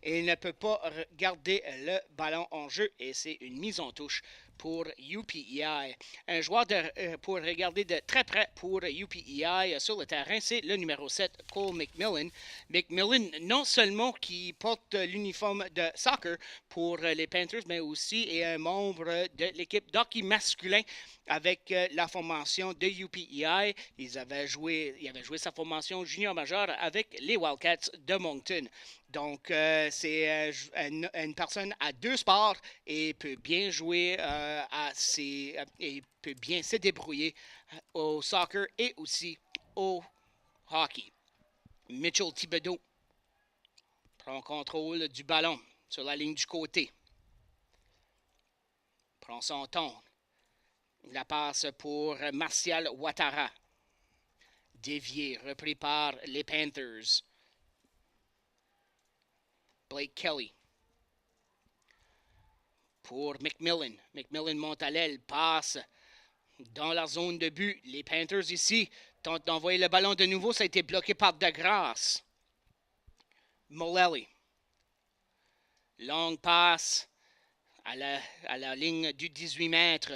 Il ne peut pas garder le ballon en jeu et c'est une mise en touche pour UPEI. Un joueur pour regarder de très près pour UPEI sur le terrain, c'est le numéro 7, Cole McMillan. McMillan, non seulement qui porte l'uniforme de soccer pour les Panthers, mais aussi est un membre de l'équipe d'hockey masculin avec la formation de UPEI. Il avait joué sa formation junior majeure avec les Wildcats de Moncton. Donc, c'est une personne à deux sports et peut bien jouer et peut bien se débrouiller au soccer et aussi au hockey. Mitchell Thibodeau prend contrôle du ballon sur la ligne du côté. Prend son temps. La passe pour Martial Ouattara. Dévié, repris par les Panthers. Blake Kelly. Pour McMillan. McMillan monte à l'aile, passe dans la zone de but. Les Panthers ici tentent d'envoyer le ballon de nouveau. Ça a été bloqué par DeGrasse. Mulally. Longue passe à la ligne du 18 mètres.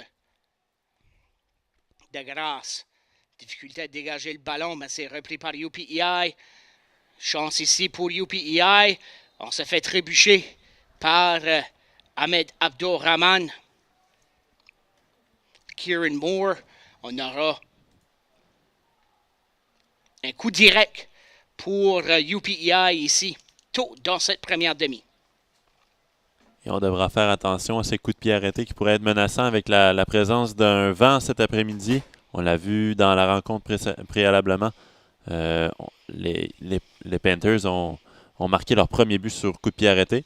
DeGrasse. Difficulté à dégager le ballon, mais c'est repris par UPEI. Chance ici pour UPEI. On se fait trébucher par Ahmed Abdourahman. Kieran Moore. On aura un coup direct pour UPEI ici, tôt dans cette première demi. Et on devra faire attention à ces coups de pied arrêtés qui pourraient être menaçants avec la présence d'un vent cet après-midi. On l'a vu dans la rencontre préalablement. Les Panthers ont marqué leur premier but sur coup de pied arrêté.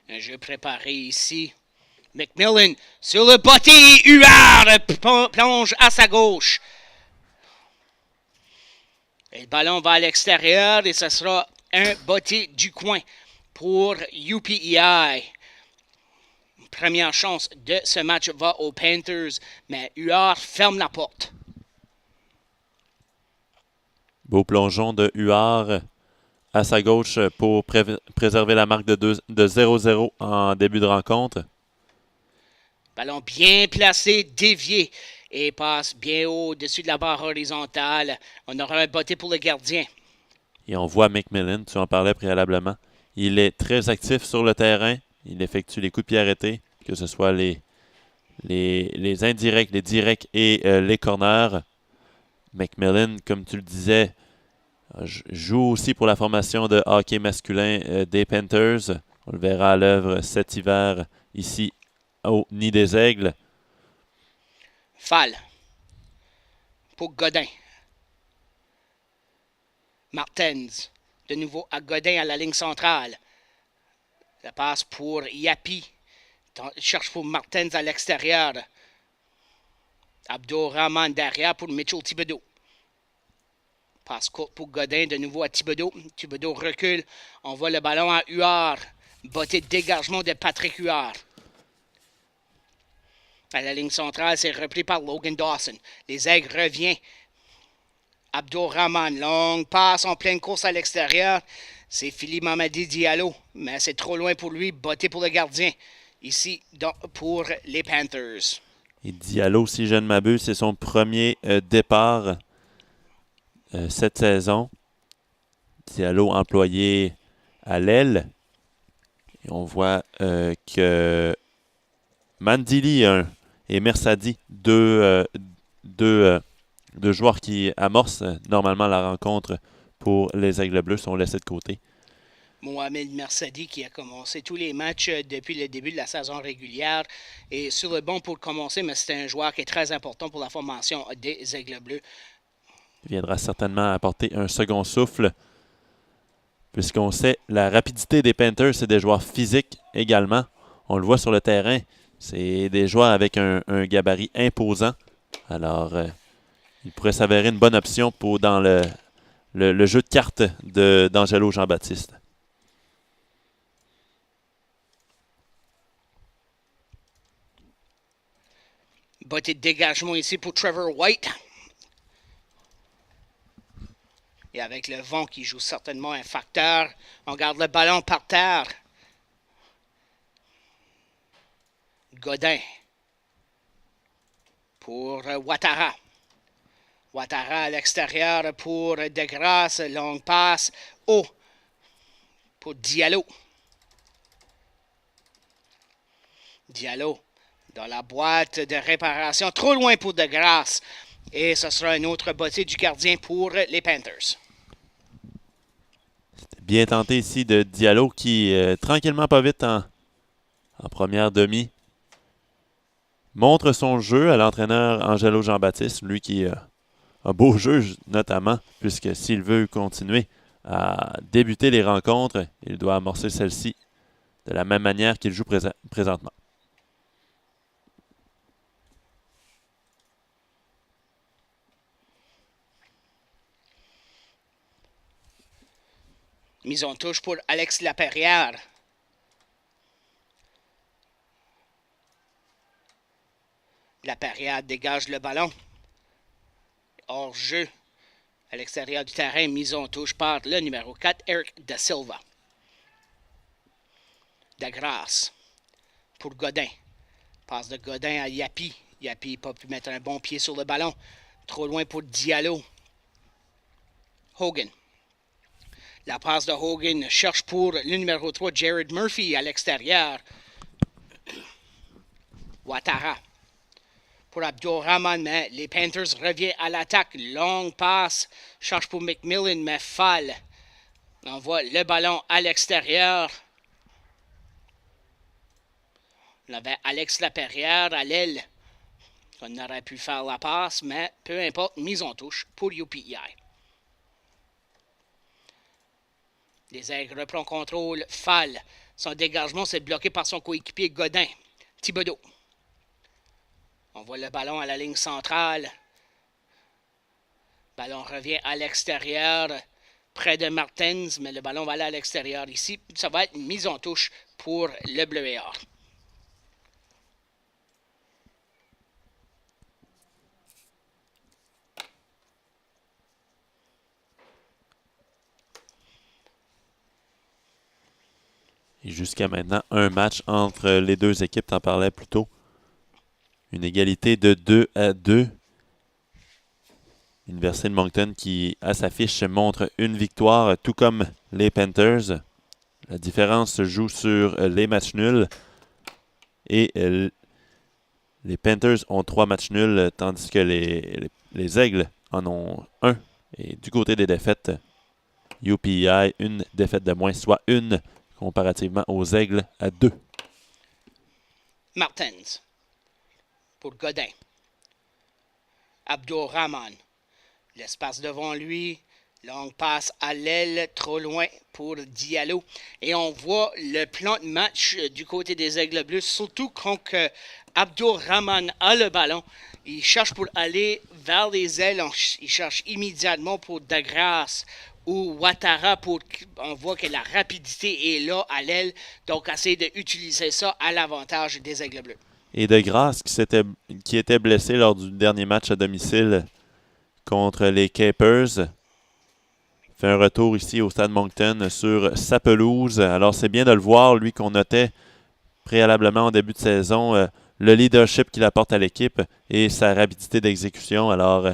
Un jeu préparé ici. McMillan sur le botté. Huard plonge à sa gauche. Et le ballon va à l'extérieur et ce sera un botté du coin pour UPEI. Première chance de ce match va aux Panthers, mais Huard ferme la porte. Beau plongeon de Huard à sa gauche pour préserver la marque de 0-0 en début de rencontre. Ballon bien placé, dévié et passe bien au-dessus de la barre horizontale. On aura un botté pour le gardien. Et on voit McMillan, tu en parlais préalablement. Il est très actif sur le terrain. Il effectue les coups de pied arrêtés, que ce soit les indirects, les directs et les corners. McMillan, comme tu le disais, joue aussi pour la formation de hockey masculin des Panthers. On le verra à l'œuvre cet hiver ici au Nid des Aigles. Fall pour Godin. Martens, de nouveau à Godin à la ligne centrale. La passe pour Yapi. Il cherche pour Martens à l'extérieur. Abdourahman derrière pour Mitchell Thibodeau. Passe courte pour Godin, de nouveau à Thibodeau. Thibodeau recule. On voit le ballon à Huard. Botté de dégagement de Patrick Huard. À la ligne centrale, c'est repris par Logan Dawson. Les Aigles revient. Abdourahman, longue passe en pleine course à l'extérieur. C'est Philippe Mamadi Diallo, mais c'est trop loin pour lui. Botté pour le gardien. Ici, pour les Panthers. Et Diallo, si je ne m'abuse, c'est son premier départ cette saison. Diallo employé à l'aile. Et on voit que Mandili et Mersadi, deux joueurs qui amorcent normalement la rencontre pour les Aigles Bleus, sont laissés de côté. Mohamed Mersadi qui a commencé tous les matchs depuis le début de la saison régulière est sur le banc pour commencer, mais c'est un joueur qui est très important pour la formation des Aigles Bleus. Il viendra certainement apporter un second souffle, puisqu'on sait la rapidité des Panthers, c'est des joueurs physiques également. On le voit sur le terrain, c'est des joueurs avec un gabarit imposant. Alors, il pourrait s'avérer une bonne option dans le jeu de cartes d'Angelo Jean-Baptiste. Botte de dégagement ici pour Trevor White. Et avec le vent qui joue certainement un facteur, on garde le ballon par terre. Godin pour Ouattara. Ouattara à l'extérieur pour DeGrasse. Longue passe. Haut pour Diallo. Diallo dans la boîte de réparation. Trop loin pour DeGrasse. Et ce sera un autre botté du gardien pour les Panthers. C'était bien tenté ici de Diallo qui, tranquillement pas vite en première demi, montre son jeu à l'entraîneur Angelo Jean-Baptiste, lui qui a un beau jeu notamment, puisque s'il veut continuer à débuter les rencontres, il doit amorcer celle-ci de la même manière qu'il joue présentement. Mise en touche pour Alex Laperrière. Laperrière dégage le ballon. Hors jeu. À l'extérieur du terrain, mise en touche par le numéro 4, Eric Da Silva. DeGrasse pour Godin. Passe de Godin à Yapi. Yapi n'a pas pu mettre un bon pied sur le ballon. Trop loin pour Diallo. Hogan. La passe de Hogan cherche pour le numéro 3, Jared Murphy, à l'extérieur. Ouattara pour Abdurrahman, mais les Panthers reviennent à l'attaque. Longue passe, cherche pour McMillan, mais Fall envoie le ballon à l'extérieur. On avait Alex Laperrière à l'aile. On aurait pu faire la passe, mais peu importe, mise en touche pour UPEI. Les Aigles reprend contrôle. Fall. Son dégagement, c'est bloqué par son coéquipier Godin. Thibodeau. On voit le ballon à la ligne centrale. Ballon revient à l'extérieur, près de Martins, mais le ballon va aller à l'extérieur ici. Ça va être une mise en touche pour le bleu et or. Et jusqu'à maintenant, un match entre les deux équipes, t'en parlais plus tôt. Une égalité de 2-2. L'Université de Moncton qui, à sa fiche, montre une victoire, tout comme les Panthers. La différence se joue sur les matchs nuls. Et les Panthers ont 3 matchs nuls, tandis que les Aigles en ont 1. Et du côté des défaites, UPEI, une défaite de moins, soit une comparativement aux Aigles à 2. Martins pour Godin. Abdurrahman. L'espace devant lui. Longue passe à l'aile, trop loin pour Diallo. Et on voit le plan de match du côté des Aigles Bleus, surtout quand Abdurrahman a le ballon. Il cherche pour aller vers les ailes. Il cherche immédiatement pour DeGrasse ou Ouattara. On voit que la rapidité est là à l'aile. Donc, essayer d'utiliser ça à l'avantage des Aigles Bleus. Et DeGrasse qui était blessé lors du dernier match à domicile contre les Capers. Fait un retour ici au Stade Moncton sur sa pelouse. Alors, c'est bien de le voir, lui qu'on notait préalablement en début de saison, le leadership qu'il apporte à l'équipe et sa rapidité d'exécution. Alors,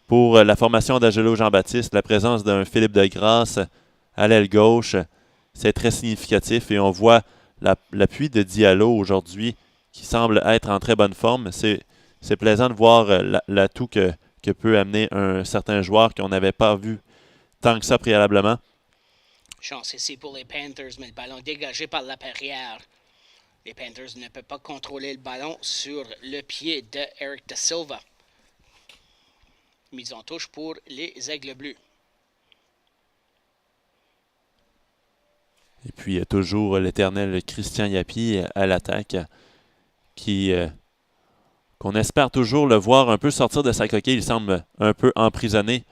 pour la formation d'Angelo Jean-Baptiste, la présence d'un Philippe DeGrasse à l'aile gauche, c'est très significatif et on voit l'appui de Diallo aujourd'hui qui semble être en très bonne forme. C'est plaisant de voir l'atout que peut amener un certain joueur qu'on n'avait pas vu tant que ça préalablement. Chance ici pour les Panthers, mais le ballon dégagé par Laperrière. Les Panthers ne peuvent pas contrôler le ballon sur le pied de Eric Da Silva. Mise en touche pour les Aigles Bleus. Et puis, il y a toujours l'éternel Christian Yapi à l'attaque qu'on espère toujours le voir un peu sortir de sa coquille. Il semble un peu emprisonné.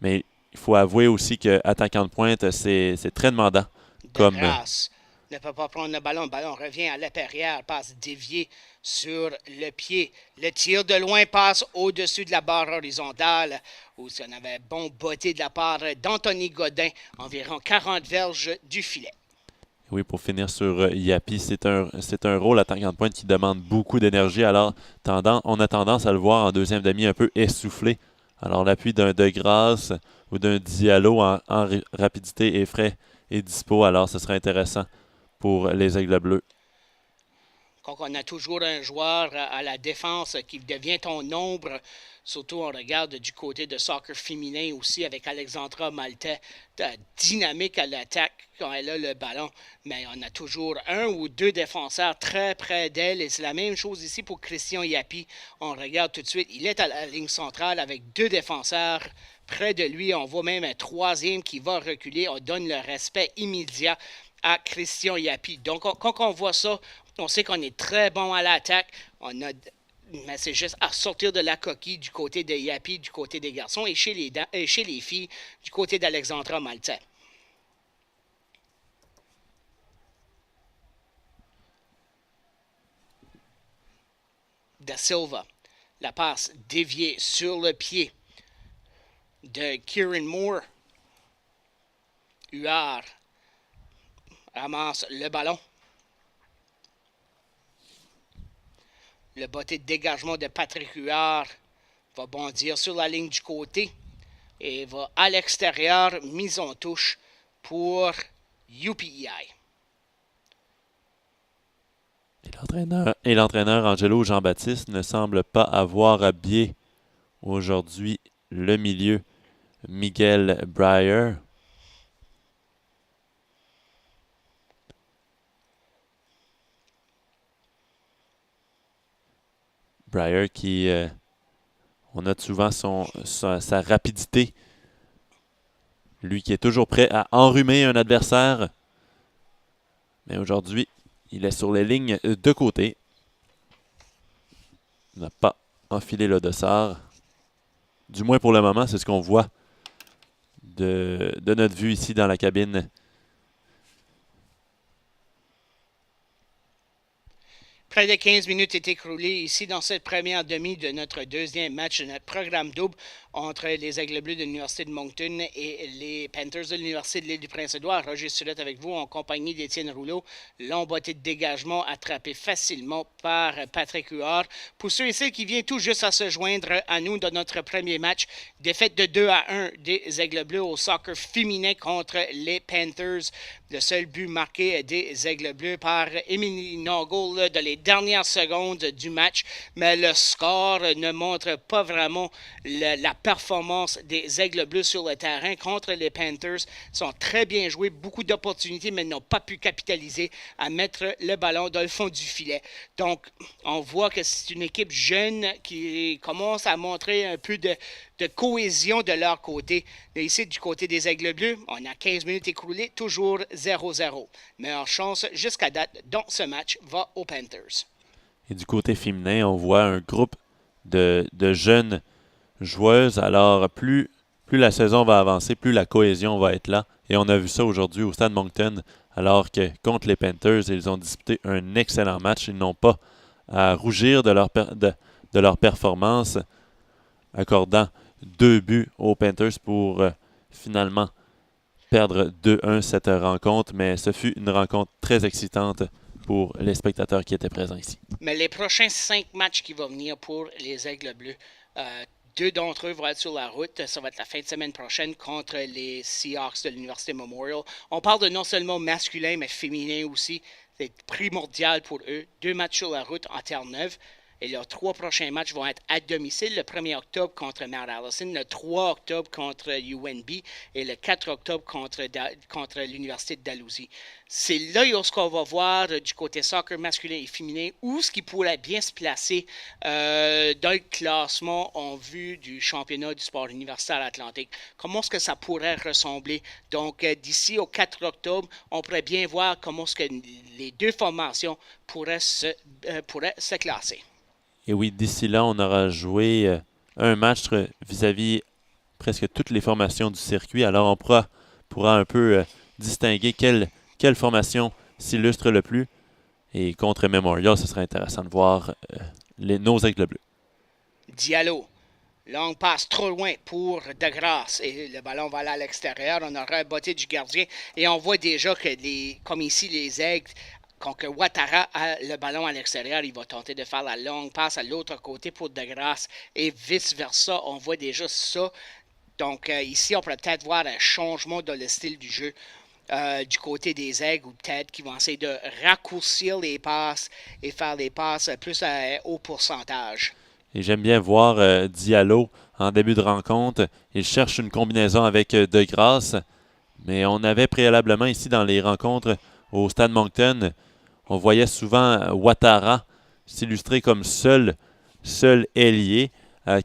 Mais il faut avouer aussi qu'attaquant de pointe, c'est très demandant. DeGrasse ne peut pas prendre le ballon. Le ballon revient à l'intérieur, passe déviée sur le pied. Le tir de loin passe au-dessus de la barre horizontale, où on avait bon botté de la part d'Anthony Godin, environ 40 verges du filet. Oui, pour finir sur Yapi, c'est un rôle attaquant de pointe qui demande beaucoup d'énergie. Alors, on a tendance à le voir en deuxième demi un peu essoufflé. Alors, l'appui d'un De Grasse ou d'un Diallo en rapidité est frais et dispo. Alors, ce serait intéressant pour les Aigles Bleus. Quand on a toujours un joueur à la défense qui devient ton ombre, surtout on regarde du côté de soccer féminin aussi avec Alexandra Maltais, dynamique à l'attaque quand elle a le ballon, mais on a toujours un ou deux défenseurs très près d'elle et c'est la même chose ici pour Christian Yapi. On regarde tout de suite, il est à la ligne centrale avec deux défenseurs près de lui. On voit même un troisième qui va reculer. On donne le respect immédiat à Christian Yapi. Donc, quand on voit ça, on sait qu'on est très bon à l'attaque. Mais c'est juste à sortir de la coquille du côté de Yapi, du côté des garçons, et chez les filles, du côté d'Alexandra Maltais. Da Silva, la passe déviée sur le pied de Kieran Moore. Huard ramasse le ballon. Le botté de dégagement de Patrick Huard va bondir sur la ligne du côté et va à l'extérieur, mise en touche pour UPEI. Et l'entraîneur Angelo Jean-Baptiste ne semble pas avoir habillé aujourd'hui le milieu Miguel Breyer. Breyer qui, on note souvent sa rapidité. Lui qui est toujours prêt à enrhumer un adversaire. Mais aujourd'hui, il est sur les lignes de côté. Il n'a pas enfilé le dossard. Du moins pour le moment, c'est ce qu'on voit de notre vue ici dans la cabine. Près de 15 minutes est écoulées ici dans cette première demi de notre deuxième match de notre programme double entre les Aigles Bleus de l'Université de Moncton et les Panthers de l'Université de l'Île-du-Prince-Édouard. Roger Surette avec vous en compagnie d'Étienne Rouleau. Long botté de dégagement attrapé facilement par Patrick Huard. Pour ceux et celles qui viennent tout juste à se joindre à nous dans notre premier match, défaite de 2-1 des Aigles Bleus au soccer féminin contre les Panthers. Le seul but marqué des Aigles Bleus par Emily Noggle dans les dernières secondes du match, mais le score ne montre pas vraiment la performance des Aigles Bleus sur le terrain contre les Panthers. Ils sont très bien joués, beaucoup d'opportunités, mais n'ont pas pu capitaliser à mettre le ballon dans le fond du filet. Donc, on voit que c'est une équipe jeune qui commence à montrer un peu de cohésion de leur côté. Mais ici, du côté des Aigles Bleus, on a 15 minutes écoulées, toujours 0-0. Meilleure chance jusqu'à date dans ce match va aux Panthers. Et du côté féminin, on voit un groupe de jeunes joueuses. Alors, plus la saison va avancer, plus la cohésion va être là. Et on a vu ça aujourd'hui au Stade Moncton, alors que contre les Panthers, ils ont disputé un excellent match. Ils n'ont pas à rougir de leur performance, accordant 2 buts aux Panthers pour finalement perdre 2-1 cette rencontre. Mais ce fut une rencontre très excitante pour les spectateurs qui étaient présents ici. Mais les prochains 5 matchs qui vont venir pour les Aigles Bleus, 2 d'entre eux vont être sur la route. Ça va être la fin de semaine prochaine contre les Seahawks de l'Université Memorial. On parle de non seulement masculin, mais féminin aussi. C'est primordial pour eux. 2 matchs sur la route en Terre-Neuve. Et leurs 3 prochains matchs vont être à domicile. Le 1er octobre contre Mount Allison, le 3 octobre contre UNB et le 4 octobre contre l'Université de Dalhousie. C'est là ce qu'on va voir du côté soccer masculin et féminin où ce qui pourrait bien se placer dans le classement en vue du championnat du sport universitaire atlantique. Comment est-ce que ça pourrait ressembler? Donc, d'ici au 4 octobre, on pourrait bien voir comment est-ce que les 2 formations pourraient se classer. Et oui, d'ici là, on aura joué un match vis-à-vis presque toutes les formations du circuit. Alors, on pourra un peu distinguer quelle formation s'illustre le plus. Et contre Memorial, ce serait intéressant de voir nos aigles bleus. Diallo. Longue passe trop loin pour DeGrasse. Et le ballon va aller à l'extérieur. On aura un botté du gardien. Et on voit déjà que, comme ici, les aigles, quand que Ouattara a le ballon à l'extérieur, il va tenter de faire la longue passe à l'autre côté pour DeGrasse. Et vice-versa, on voit déjà ça. Donc ici, on pourrait peut-être voir un changement dans le style du jeu. Du côté des aigles, ou peut-être qu'ils vont essayer de raccourcir les passes et faire des passes plus à haut pourcentage. Et j'aime bien voir Diallo en début de rencontre. Il cherche une combinaison avec DeGrasse. Mais on avait préalablement ici dans les rencontres au Stade Moncton, on voyait souvent Ouattara s'illustrer comme seul ailier.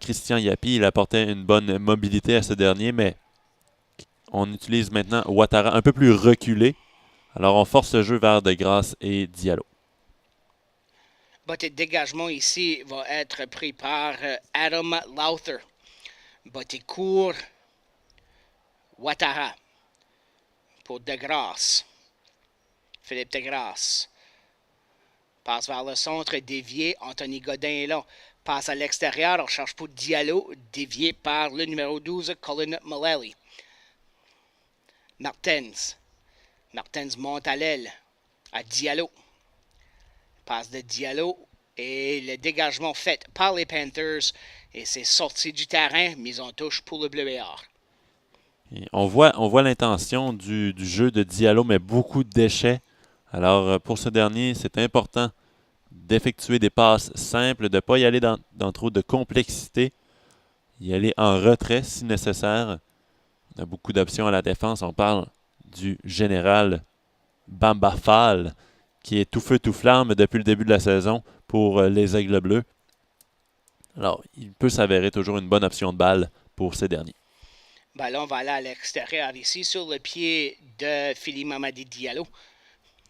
Christian Yapi, il apportait une bonne mobilité à ce dernier, mais on utilise maintenant Ouattara un peu plus reculé. Alors on force le jeu vers DeGrasse et Diallo. Botté de dégagement ici va être pris par Adam Lowther. Botté court, Ouattara pour DeGrasse. Philippe DeGrasse. Passe vers le centre, dévié. Anthony Godin est là. Passe à l'extérieur, on cherche pour Diallo, dévié par le numéro 12, Colin Mullally. Martens. Martens monte à l'aile à Diallo. Passe de Diallo et le dégagement fait par les Panthers. Et c'est sorti du terrain, mise en touche pour le Bleu et Or. On voit l'intention du jeu de Diallo, mais beaucoup de déchets. Alors pour ce dernier, c'est important d'effectuer des passes simples, de ne pas y aller dans trop de complexité, y aller en retrait si nécessaire. On a beaucoup d'options à la défense. On parle du général Bamba Fall, qui est tout feu tout flamme depuis le début de la saison pour les Aigles Bleus. Alors, il peut s'avérer toujours une bonne option de balle pour ces derniers. Ballon va aller à l'extérieur ici sur le pied de Phili Mamadi Diallo.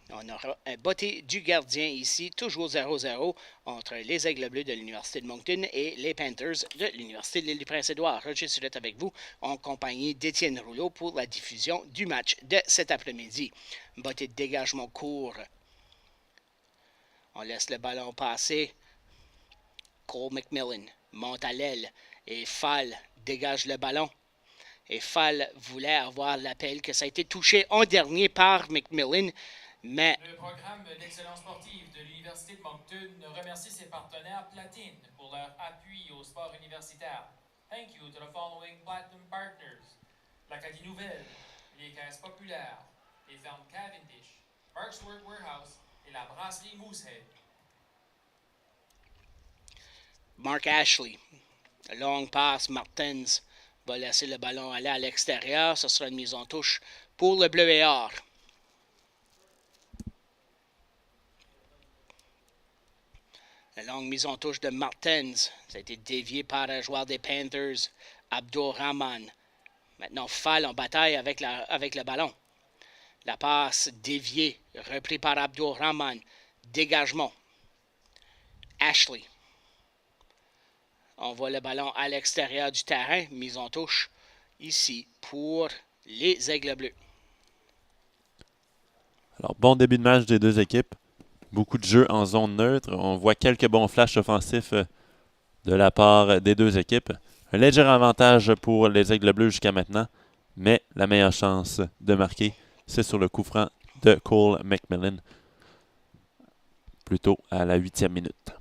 On aura un botté du gardien ici, toujours 0-0 entre les Aigles Bleus de l'Université de Moncton et les Panthers de l'Université de l'Île-du-Prince-Édouard. Roger Surette avec vous, en compagnie d'Étienne Rouleau pour la diffusion du match de cet après-midi. Botté de dégagement court. On laisse le ballon passer. Cole McMillan monte à l'aile et Fall dégage le ballon. Et Fall voulait avoir l'appel que ça a été touché en dernier par McMillan. Mais le programme d'excellence sportive de l'Université de Moncton remercie ses partenaires Platine pour leur appui au sport universitaire. Thank you to the following Platinum partners. L'Acadie Nouvelle, les Caisses populaires, les fermes Cavendish, Mark's Work Warehouse et la brasserie Moosehead. Mark Ashley, long passe, Martens va laisser le ballon aller à l'extérieur. Ce sera une mise en touche pour le Bleu et Or. La longue mise en touche de Martens. Ça a été dévié par un joueur des Panthers, Abdurrahman. Maintenant, Fall en bataille avec le ballon. La passe déviée, repris par Abdurrahman. Dégagement. Ashley. On voit le ballon à l'extérieur du terrain. Mise en touche ici pour les Aigles Bleus. Alors, bon début de match des deux équipes. Beaucoup de jeux en zone neutre. On voit quelques bons flashs offensifs de la part des deux équipes. Un léger avantage pour les Aigles Bleus jusqu'à maintenant, mais la meilleure chance de marquer, c'est sur le coup franc de Cole McMillan, plutôt à la 8e minute.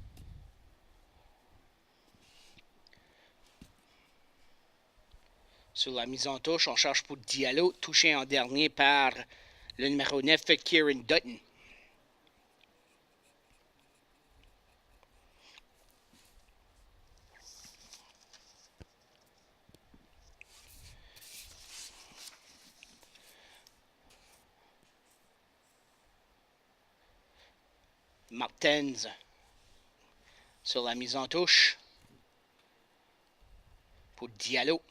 Sur la mise en touche, on cherche pour Diallo, touché en dernier par le numéro 9, Kieran Dutton. Martens sur la mise en touche pour Diallo.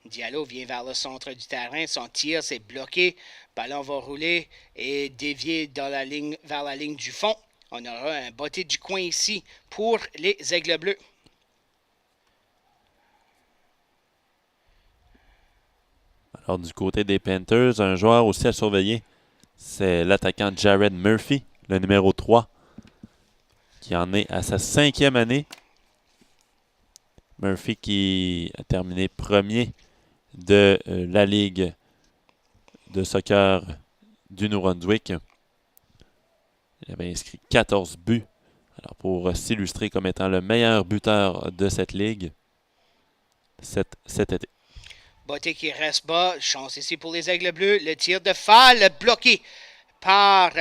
Diallo vient vers le centre du terrain. Son tir s'est bloqué. Ballon va rouler et dévier vers la ligne du fond. On aura un botté du coin ici pour les Aigles Bleus. Alors du côté des Panthers, un joueur aussi à surveiller, C'est l'attaquant Jared Murphy, le numéro 3, qui en est à sa 5e année. Murphy qui a terminé premier de la Ligue de soccer du Nouveau-Brunswick. Il avait inscrit 14 buts. Alors pour s'illustrer comme étant le meilleur buteur de cette ligue cet été. Botté qui reste bas. Chance ici pour les Aigles Bleus. Le tir de Fall bloqué par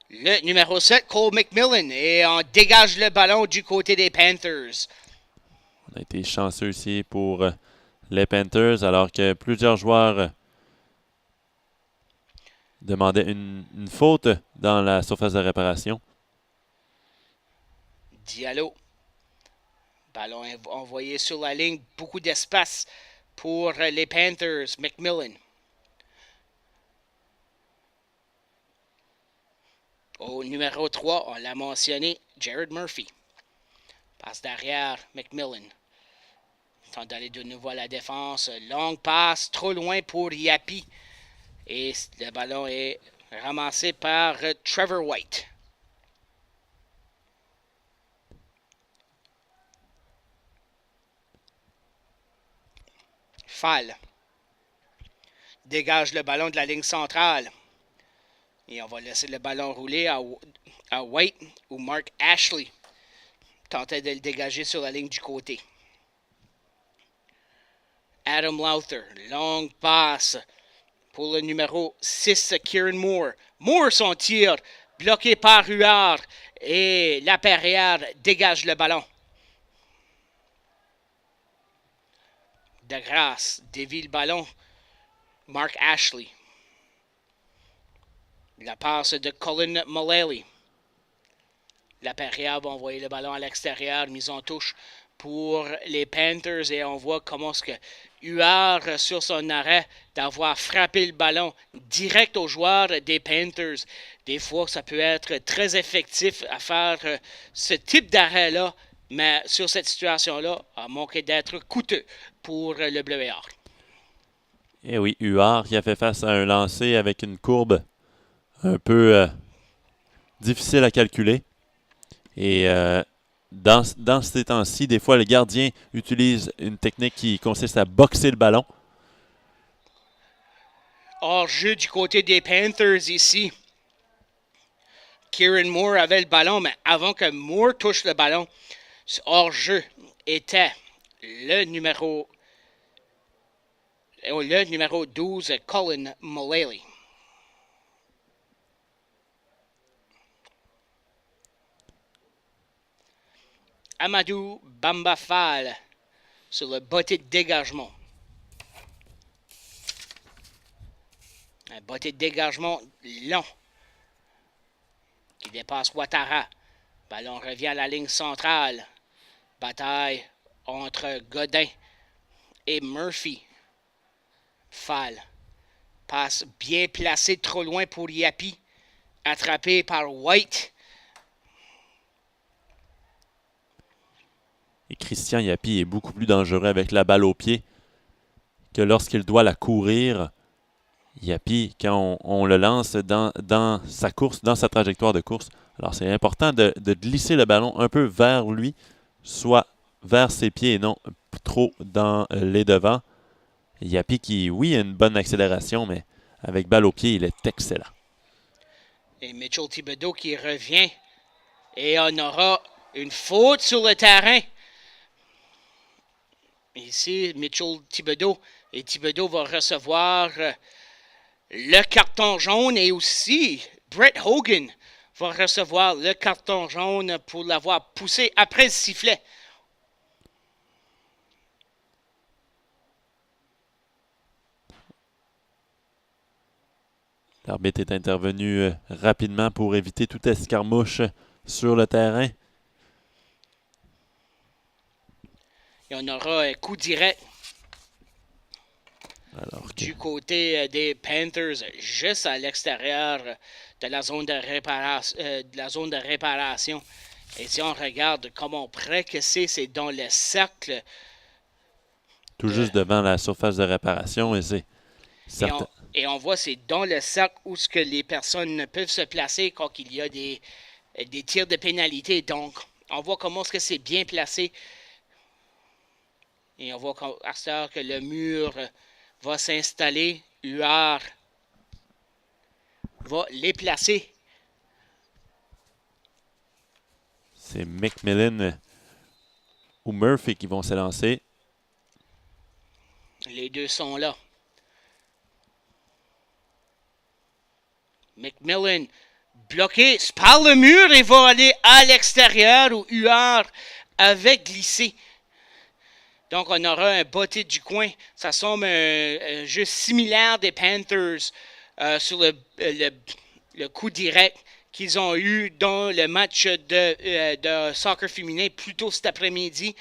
le numéro 7, Cole McMillan. Et on dégage le ballon du côté des Panthers. On a été chanceux ici pour les Panthers alors que plusieurs joueurs demandaient une faute dans la surface de réparation. Diallo. Ballon envoyé sur la ligne. Beaucoup d'espace pour les Panthers. McMillan. Au numéro 3, on l'a mentionné, Jared Murphy. Passe derrière, McMillan. Tente d'aller de nouveau à la défense. Longue passe, trop loin pour Yapi. Et le ballon est ramassé par Trevor White. Fall. Dégage le ballon de la ligne centrale. Et on va laisser le ballon rouler à White ou Mark Ashley. Tentait de le dégager sur la ligne du côté. Adam Lowther. Longue passe pour le numéro 6, Kieran Moore. Moore, son tir, bloqué par Huard. Et la Perrière dégage le ballon. De grâce, dévie le ballon. Mark Ashley. La passe de Colin Mullally. La Perrière va envoyer le ballon à l'extérieur, mise en touche pour les Panthers. Et on voit comment ce que Huard, sur son arrêt, d'avoir frappé le ballon direct aux joueurs des Panthers. Des fois, ça peut être très effectif à faire ce type d'arrêt-là, mais sur cette situation-là, a manqué d'être coûteux pour le Bleu et Or. Et oui, Huard qui a fait face à un lancer avec une courbe un peu difficile à calculer. Et dans ces temps-ci, des fois, le gardien utilise une technique qui consiste à boxer le ballon. Hors-jeu du côté des Panthers ici. Kieran Moore avait le ballon, mais avant que Moore touche le ballon, hors-jeu était le numéro 12, Colin Mullally. Amadou Bamba Fall sur le botté de dégagement. Un botté de dégagement long qui dépasse Ouattara. Ballon revient à la ligne centrale. Bataille entre Godin et Murphy. Fall. Passe bien placé, trop loin pour Yapi. Attrapé par White. Et Christian Yapi est beaucoup plus dangereux avec la balle au pied que lorsqu'il doit la courir. Yapi, quand on le lance dans sa course, dans sa trajectoire de course, alors c'est important de glisser le ballon un peu vers lui, soit vers ses pieds et non trop dans les devants. Yapi qui, oui, a une bonne accélération, mais avec balle au pied, il est excellent. Et Mitchell Thibodeau qui revient. Et on aura une faute sur le terrain. Ici, Mitchell Thibodeau. Et Thibodeau va recevoir le carton jaune. Et aussi, Brett Hogan va recevoir le carton jaune pour l'avoir poussé après le sifflet. L'arbitre est intervenu rapidement pour éviter toute escarmouche sur le terrain. Et on aura un coup direct du côté des Panthers, juste à l'extérieur de la zone de réparation. Et si on regarde comment près que c'est dans le cercle. Tout juste devant la surface de réparation. Et c'est certain. Et on voit c'est dans le cercle où ce que les personnes peuvent se placer quand il y a des tirs de pénalité. Donc, on voit comment est-ce que c'est bien placé. Et on voit à cette heure que le mur va s'installer. Huard va les placer. C'est McMillan ou Murphy qui vont s'élancer. Les deux sont là. McMillan bloqué par le mur et va aller à l'extérieur où Huard avait glissé. Donc, on aura un botté du coin. Ça semble un jeu similaire des Panthers sur le coup direct qu'ils ont eu dans le match de soccer féminin plus tôt cet après-midi,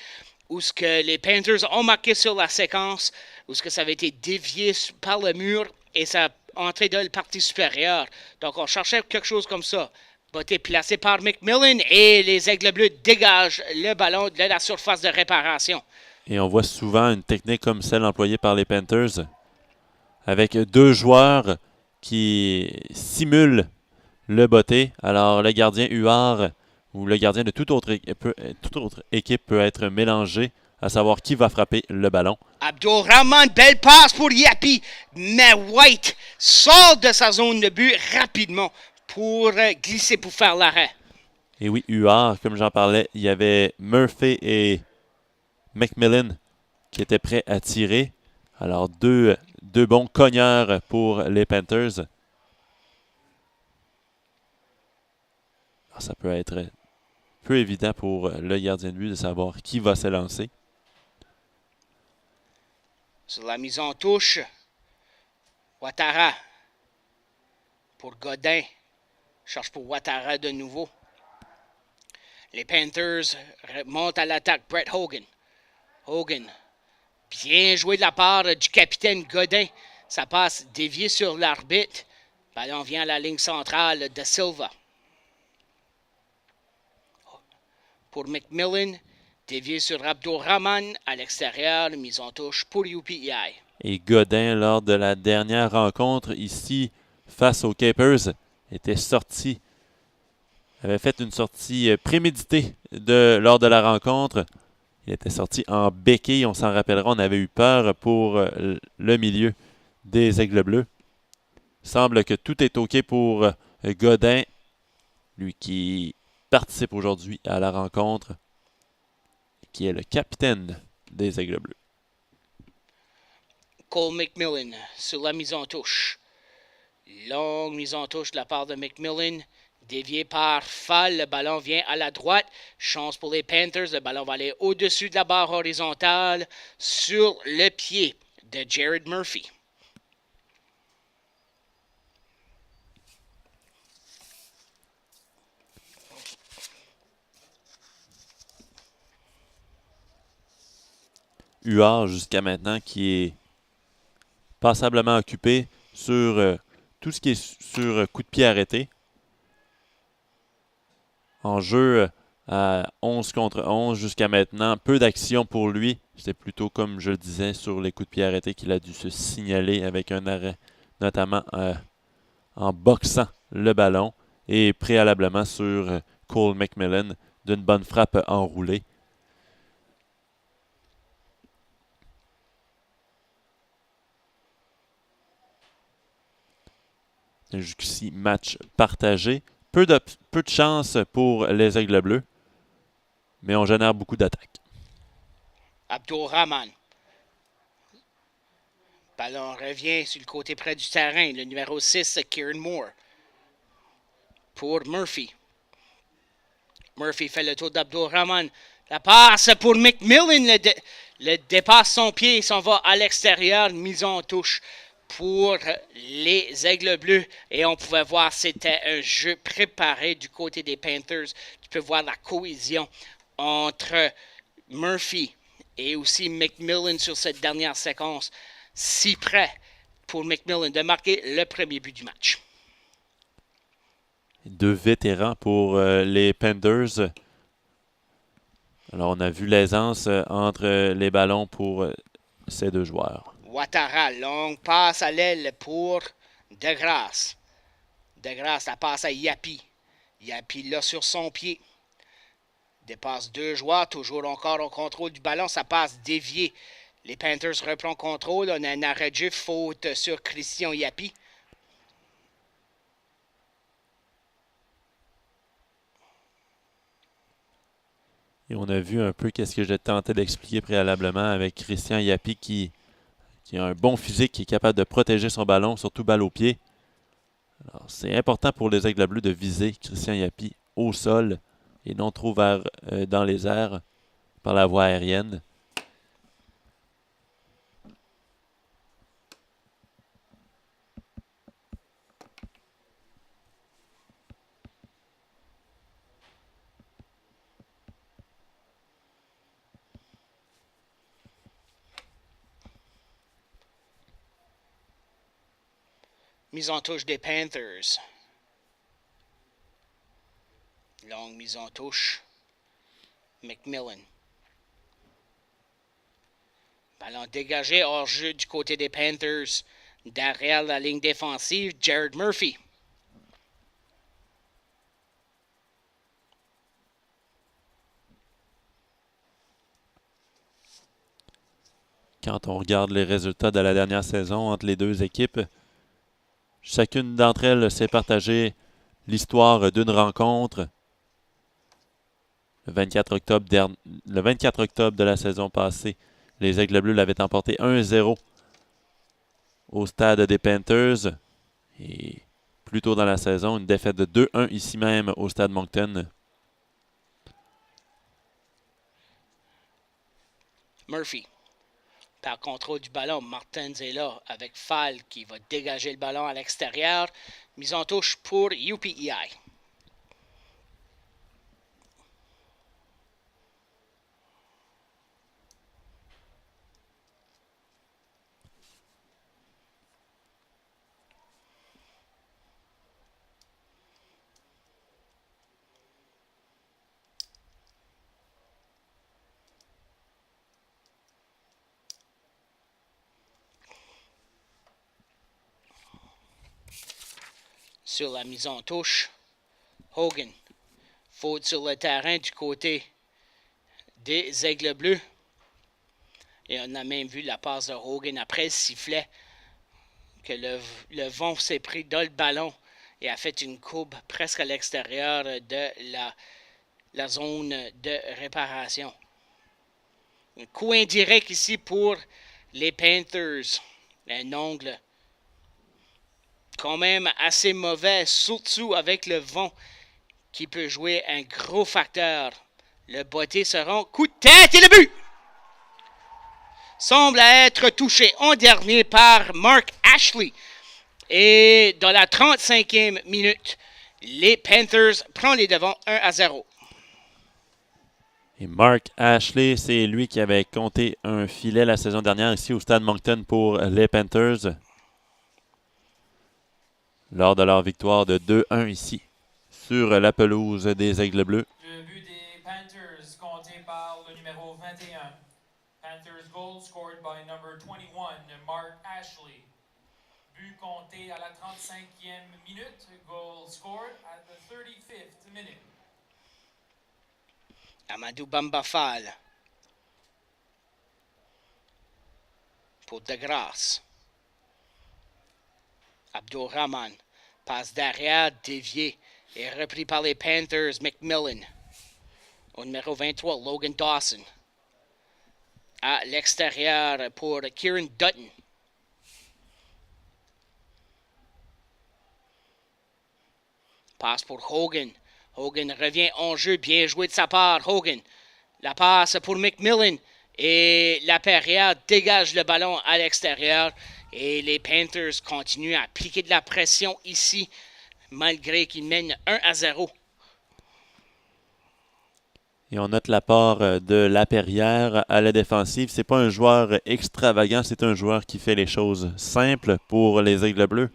où ce que les Panthers ont marqué sur la séquence, où ce que ça avait été dévié par le mur et ça a entré dans le partie supérieure. Donc, on cherchait quelque chose comme ça. Botté placé par McMillan et les Aigles Bleus dégagent le ballon de la surface de réparation. Et on voit souvent une technique comme celle employée par les Panthers, avec deux joueurs qui simulent le botté. Alors, le gardien Huard ou le gardien de toute autre équipe peut être mélangé, à savoir qui va frapper le ballon. Abdulrahman, belle passe pour Yapi, mais White sort de sa zone de but rapidement pour glisser pour faire l'arrêt. Et oui, Huard, comme j'en parlais, il y avait Murphy et McMillan qui étaient prêts à tirer. Alors, deux bons cogneurs pour les Panthers. Alors, ça peut être peu évident pour le gardien de but de savoir qui va s'élancer. Sur la mise en touche, Ouattara pour Godin. Cherche pour Ouattara de nouveau. Les Panthers montent à l'attaque. Brett Hogan. Hogan. Bien joué de la part du capitaine Godin. Ça passe dévié sur l'arbitre. Ballon vient à la ligne centrale de Silva. Pour McMillan. Dévié sur Abdulrahman à l'extérieur. Mise en touche pour UPEI. Et Godin, lors de la dernière rencontre ici face aux Capers, était sorti. Avait fait une sortie préméditée lors de la rencontre. Il était sorti en béquille, on s'en rappellera, on avait eu peur pour le milieu des Aigles Bleus. Il semble que tout est OK pour Godin, lui qui participe aujourd'hui à la rencontre, qui est le capitaine des Aigles Bleus. Cole McMillan sur la mise en touche. Longue mise en touche de la part de McMillan. Dévié par Fall, le ballon vient à la droite. Chance pour les Panthers, le ballon va aller au-dessus de la barre horizontale sur le pied de Jared Murphy. Huard, jusqu'à maintenant, qui est passablement occupé sur tout ce qui est sur coup de pied arrêté. En jeu à 11 contre 11 jusqu'à maintenant. Peu d'action pour lui. C'est plutôt, comme je le disais, sur les coups de pied arrêtés qu'il a dû se signaler avec un arrêt, notamment en boxant le ballon et préalablement sur Cole McMillan d'une bonne frappe enroulée. Jusqu'ici, match partagé. Peu de chance pour les Aigles Bleus, mais on génère beaucoup d'attaques. Abdulrahman. Ballon revient sur le côté près du terrain. Le numéro 6, Kieran Moore. Pour Murphy. Murphy fait le tour d'Abdulrahman. La passe pour McMillan. Le dépasse son pied. Il s'en va à l'extérieur. Mise en touche pour les Aigles Bleus. Et on pouvait voir c'était un jeu préparé du côté des Panthers. Tu peux voir la cohésion entre Murphy et aussi McMillan sur cette dernière séquence. Si près pour McMillan de marquer le premier but du match. Deux vétérans pour les Panthers. Alors, on a vu l'aisance entre les ballons pour ces deux joueurs. Ouattara, longue passe à l'aile pour DeGrasse. DeGrasse, la passe à Yapi. Yapi là sur son pied. Dépasse 2 joueurs, toujours encore au contrôle du ballon. Ça passe dévié. Les Panthers reprennent contrôle. On a un arrêt de jeu, faute sur Christian Yapi. Et on a vu un peu qu'est-ce que je tentais d'expliquer préalablement avec Christian Yapi qui a un bon physique, qui est capable de protéger son ballon, surtout balle au pied. Alors, c'est important pour les Aigles Bleus de viser Christian Yapi au sol et non trop dans les airs par la voie aérienne. Mise en touche des Panthers. Longue mise en touche. McMillan. Ballon dégagé hors jeu du côté des Panthers. Derrière la ligne défensive, Jared Murphy. Quand on regarde les résultats de la dernière saison entre les deux équipes, chacune d'entre elles s'est partagée l'histoire d'une rencontre. Le 24 octobre de la saison passée, les Aigles Bleus l'avaient emporté 1-0 au stade des Panthers. Et plus tôt dans la saison, une défaite de 2-1 ici même au stade Moncton. Murphy. Par contrôle du ballon, Martins est là avec Fall qui va dégager le ballon à l'extérieur. Mise en touche pour UPEI. Sur la mise en touche, Hogan. Faute sur le terrain du côté des Aigles Bleus. Et on a même vu la passe de Hogan après le sifflet. Que le vent s'est pris dans le ballon et a fait une courbe presque à l'extérieur de la zone de réparation. Un coup indirect ici pour les Panthers. Un ongle quand même assez mauvais, surtout avec le vent qui peut jouer un gros facteur. Le botté sera coup de tête et le but! Semble être touché en dernier par Mark Ashley. Et dans la 35e minute, les Panthers prennent les devants 1-0. Et Mark Ashley, c'est lui qui avait compté un filet la saison dernière ici au stade Moncton pour les Panthers. Lors de leur victoire de 2-1 ici sur la pelouse des Aigles Bleus. Le but des Panthers compté par le numéro 21. Panthers goal scored by number 21, Mark Ashley. But compté à la 35e minute. Goal scored at the 35th minute. Amadou Bamba Fall. Pour DeGrasse. Abdurrahman passe derrière, dévié et repris par les Panthers. McMillan. Au numéro 23, Logan Dawson. À l'extérieur pour Kieran Dutton. Passe pour Hogan. Hogan revient en jeu. Bien joué de sa part. Hogan. La passe pour McMillan. Et la période dégage le ballon à l'extérieur. Et les Panthers continuent à appliquer de la pression ici, malgré qu'ils mènent 1-0. Et on note l'apport de Laperrière à la défensive. C'est pas un joueur extravagant, c'est un joueur qui fait les choses simples pour les Aigles Bleus.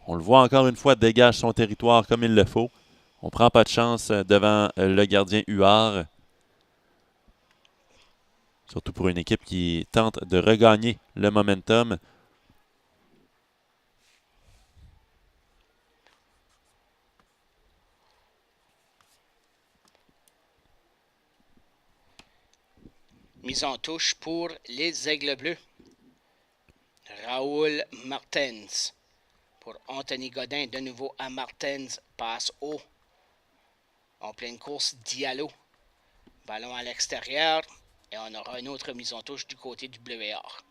On le voit encore une fois, dégage son territoire comme il le faut. On prend pas de chance devant le gardien Huard. Surtout pour une équipe qui tente de regagner le momentum. Mise en touche pour les Aigles Bleus. Raoul Martens. Pour Anthony Godin, de nouveau à Martens. Passe haut. En pleine course, Diallo. Ballon à l'extérieur. Et on aura une autre mise en touche du côté du bleu et or.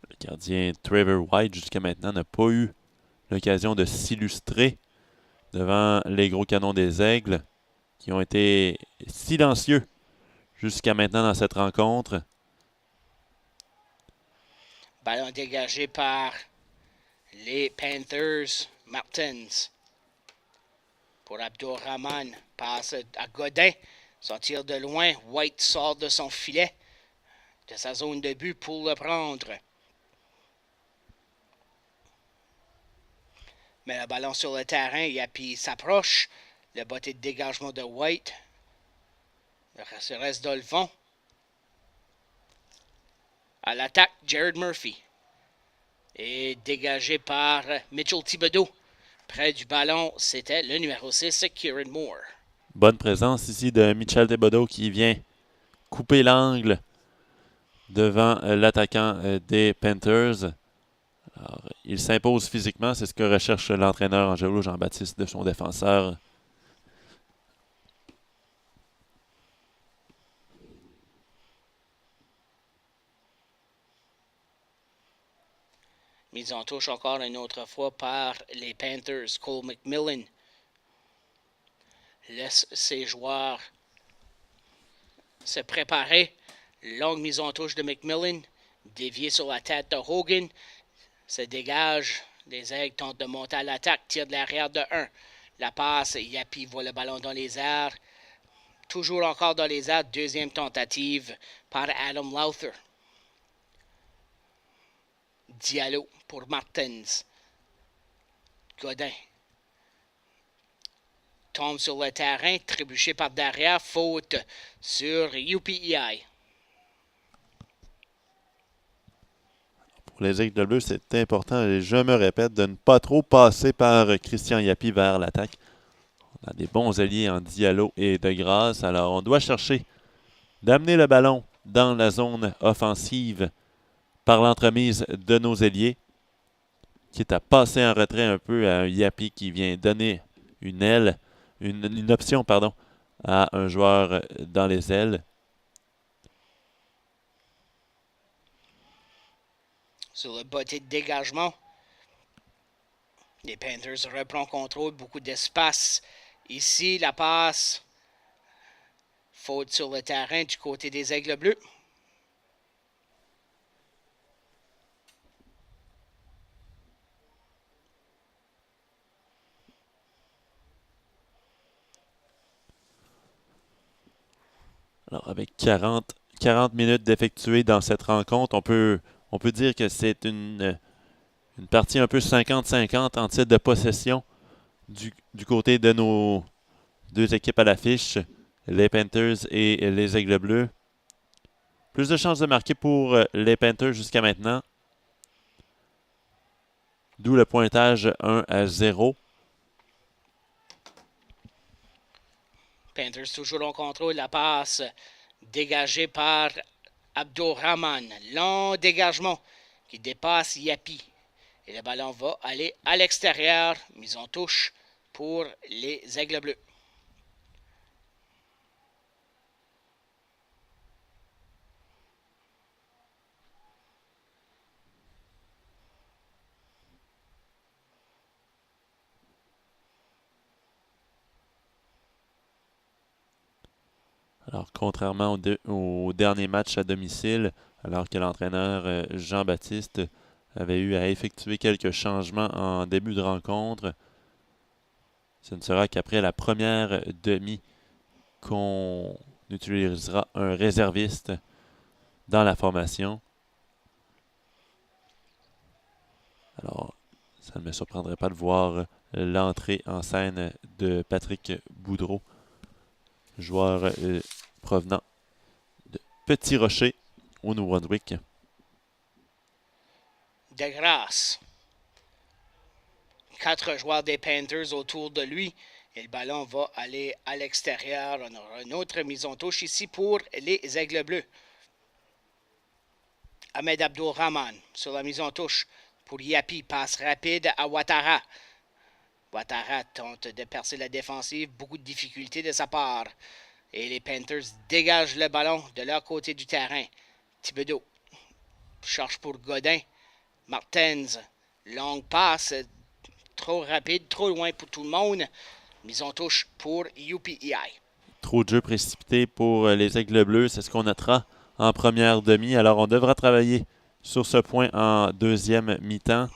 Le gardien Trevor White, jusqu'à maintenant, n'a pas eu l'occasion de s'illustrer devant les gros canons des Aigles, qui ont été silencieux jusqu'à maintenant dans cette rencontre. Ballon dégagé par les Panthers. Martens. Pour Abdourahman. Passe à Godin. Son tir de loin. White sort de son filet. De sa zone de but pour le prendre. Mais le ballon sur le terrain. Yapi s'approche. Le botté de dégagement de White. Le reste d'Olfon. À l'attaque, Jared Murphy. Et dégagé par Mitchell Thibodeau. Près du ballon, c'était le numéro 6, Kieran Moore. Bonne présence ici de Mitchell Thibodeau qui vient couper l'angle devant l'attaquant des Panthers. Alors, il s'impose physiquement, c'est ce que recherche l'entraîneur Angelo Jean-Baptiste de son défenseur. Mise en touche encore une autre fois par les Panthers. Cole McMillan laisse ses joueurs se préparer. Longue mise en touche de McMillan. Dévié sur la tête de Hogan. Se dégage. Les Aigles tentent de monter à l'attaque. Tire de l'arrière de 1. La passe. Yapi voit le ballon dans les airs. Toujours encore dans les airs. Deuxième tentative par Adam Lowther. Diallo pour Martens. Godin tombe sur le terrain, trébuché par derrière, faute sur UPEI. Pour les Aigles Bleus, c'est important, et je me répète, de ne pas trop passer par Christian Yapi vers l'attaque. On a des bons alliés en Diallo et de Grâce, alors on doit chercher d'amener le ballon dans la zone offensive par l'entremise de nos ailiers, quitte à passer en retrait un peu à un Yapi qui vient donner une aile, une option pardon, à un joueur dans les ailes. Sur le botté de dégagement, les Panthers reprennent contrôle, beaucoup d'espace. Ici, la passe. Faute sur le terrain du côté des Aigles Bleus. Alors, avec 40 minutes d'effectuer dans cette rencontre, on peut dire que c'est une partie un peu 50-50 en titre de possession du côté de nos deux équipes à l'affiche, les Panthers et les Aigles Bleus. Plus de chances de marquer pour les Panthers jusqu'à maintenant. D'où le pointage 1-0. Panthers toujours en contrôle. La passe dégagée par Abdourahman. Long dégagement qui dépasse Yapi. Et le ballon va aller à l'extérieur. Mise en touche pour les Aigles Bleus. Alors, contrairement au dernier match à domicile, alors que l'entraîneur Jean-Baptiste avait eu à effectuer quelques changements en début de rencontre, ce ne sera qu'après la première demi qu'on utilisera un réserviste dans la formation. Alors, ça ne me surprendrait pas de voir l'entrée en scène de Patrick Boudreau, joueur provenant de Petit Rocher au Nouveau-Brunswick. De grâce. 4 joueurs des Panthers autour de lui. Et le ballon va aller à l'extérieur. On aura une autre mise en touche ici pour les Aigles Bleus. Ahmed Abdul-Rahman sur la mise en touche pour Yapi. Passe rapide à Ouattara. Ouattara tente de percer la défensive. Beaucoup de difficultés de sa part. Et les Panthers dégagent le ballon de leur côté du terrain. Thibodeau cherche pour Godin. Martens. Longue passe. Trop rapide, trop loin pour tout le monde. Mise en touche pour UPEI. Trop de jeux précipités pour les Aigles Bleus, c'est ce qu'on notera en première demi. Alors, on devra travailler sur ce point en deuxième mi-temps.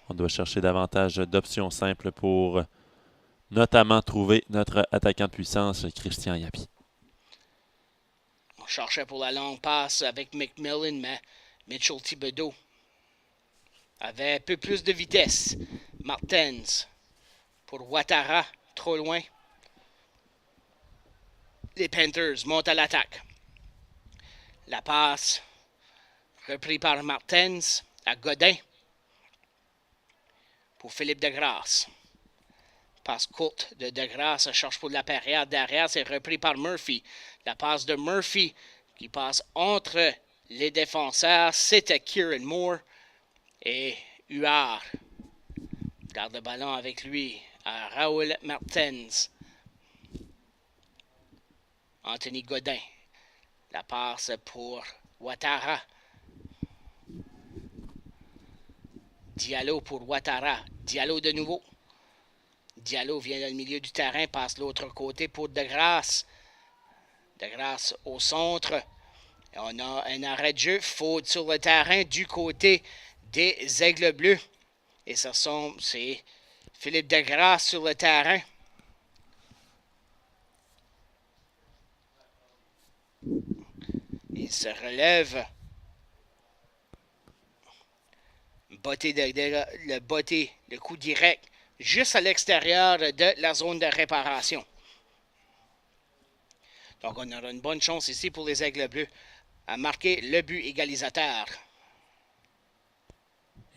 On doit chercher davantage d'options simples pour notamment trouver notre attaquant de puissance, Christian Yapi. On cherchait pour la longue passe avec McMillan, mais Mitchell Thibodeau avait un peu plus de vitesse. Martens pour Ouattara, trop loin. Les Panthers montent à l'attaque. La passe reprise par Martens à Godin pour Philippe Degrasse. Passe courte de Degrasse, cherche pour la période derrière, c'est repris par Murphy. La passe de Murphy qui passe entre les défenseurs, c'était Kieran Moore et Huard. Garde le ballon avec lui à Raoul Martens. Anthony Godin. La passe pour Ouattara. Diallo pour Ouattara. Diallo de nouveau. Diallo vient dans le milieu du terrain, passe l'autre côté pour Degrasse. Degrasse au centre. Et on a un arrêt de jeu, faute sur le terrain du côté des Aigles Bleus. Et ça semble, c'est Philippe Degrasse sur le terrain. Il se relève. Le coup direct, juste à l'extérieur de la zone de réparation. Donc, on aura une bonne chance ici pour les Aigles Bleus à marquer le but égalisateur.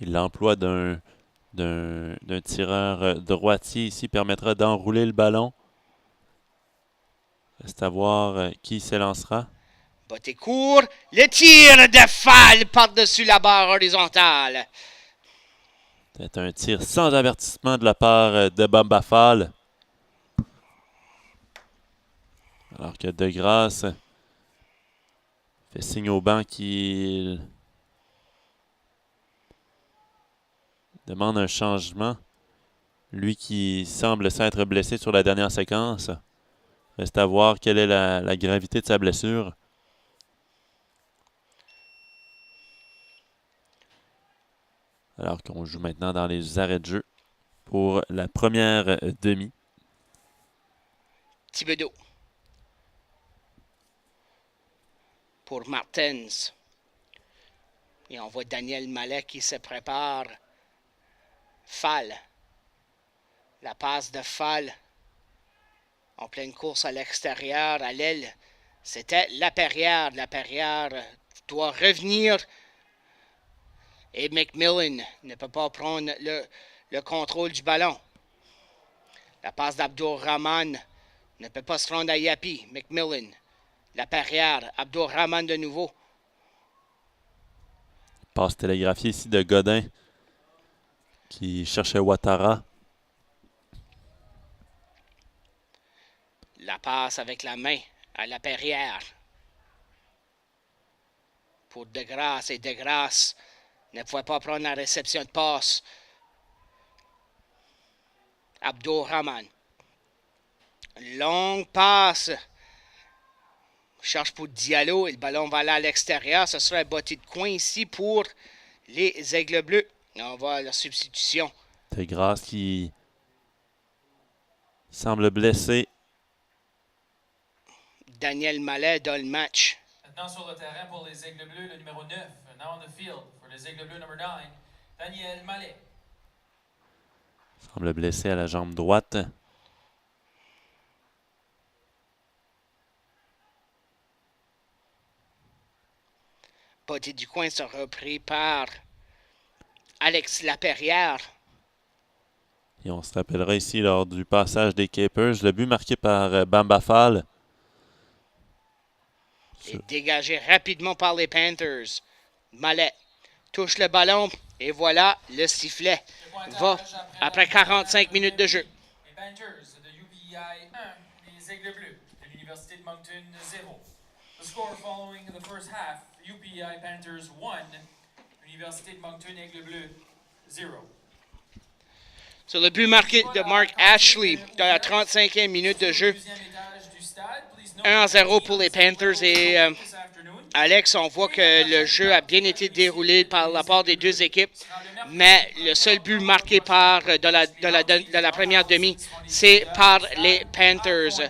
Et l'emploi d'un tireur droitier ici permettra d'enrouler le ballon. Reste à voir qui s'élancera. Botté court, le tir de Fall par-dessus la barre horizontale. C'est un tir sans avertissement de la part de Bamba Fall. Alors que Degrasse fait signe au banc qu'il demande un changement. Lui qui semble s'être blessé sur la dernière séquence. Reste à voir quelle est la gravité de sa blessure. Alors qu'on joue maintenant dans les arrêts de jeu pour la première demi. Thibodeau. Pour Martens. Et on voit Daniel Mallet qui se prépare. Fall. La passe de Fall. En pleine course à l'extérieur, à l'aile. C'était Laperrière. Laperrière doit revenir. Et McMillan ne peut pas prendre le contrôle du ballon. La passe d'Abdul-Rahman ne peut pas se rendre à Yapi. McMillan. Laperrière. Abdul-Rahman de nouveau. Passe télégraphiée ici de Godin qui cherchait Ouattara. La passe avec la main à Laperrière. Pour Degrasse. Et Degrasse ne pouvait pas prendre la réception de passe. Abdul-Rahman. Longue passe. Cherche pour Diallo et le ballon va aller à l'extérieur. Ce sera un botté de coin ici pour les Aigles Bleus. On va à la substitution. Degrasse qui semble blessé. Daniel Mallet dans le match. Maintenant sur le terrain pour les Aigles Bleus, le numéro 9. Now on the field for les Aigles Bleus, number 9, Daniel Mallet. Semble blessé à la jambe droite. Botté du coin sera repris par Alex Laperrière. Et on se rappellera ici lors du passage des Capers, le but marqué par Bamba Fall. Et dégagé rapidement par les Panthers. Mallet touche le ballon et voilà, le sifflet va après 45 minutes de jeu. Les Panthers de UPEI 1, les Aigles Bleus de l'Université de Moncton 0. The score following the first half, UPEI Panthers 1, l'Université de Moncton Aigles Bleus 0. Sur le but marqué de Mark Ashley dans la 35e minute de jeu. 1-0 pour les Panthers et Alex, on voit que le jeu a bien été déroulé par la part des deux équipes, mais le seul but marqué dans la première demi, c'est par les Panthers.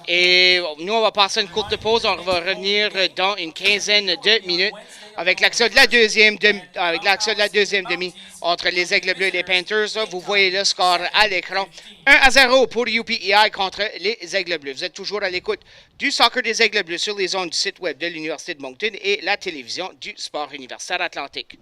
Et nous, on va passer une courte pause. On va revenir dans une quinzaine de minutes avec l'action de la deuxième demi entre les Aigles Bleus et les Panthers. Vous voyez le score à l'écran. 1-0 pour UPEI contre les Aigles Bleus. Vous êtes toujours à l'écoute du soccer des Aigles Bleus sur les ondes du site web de l'Université de Moncton et la télévision du sport universitaire atlantique.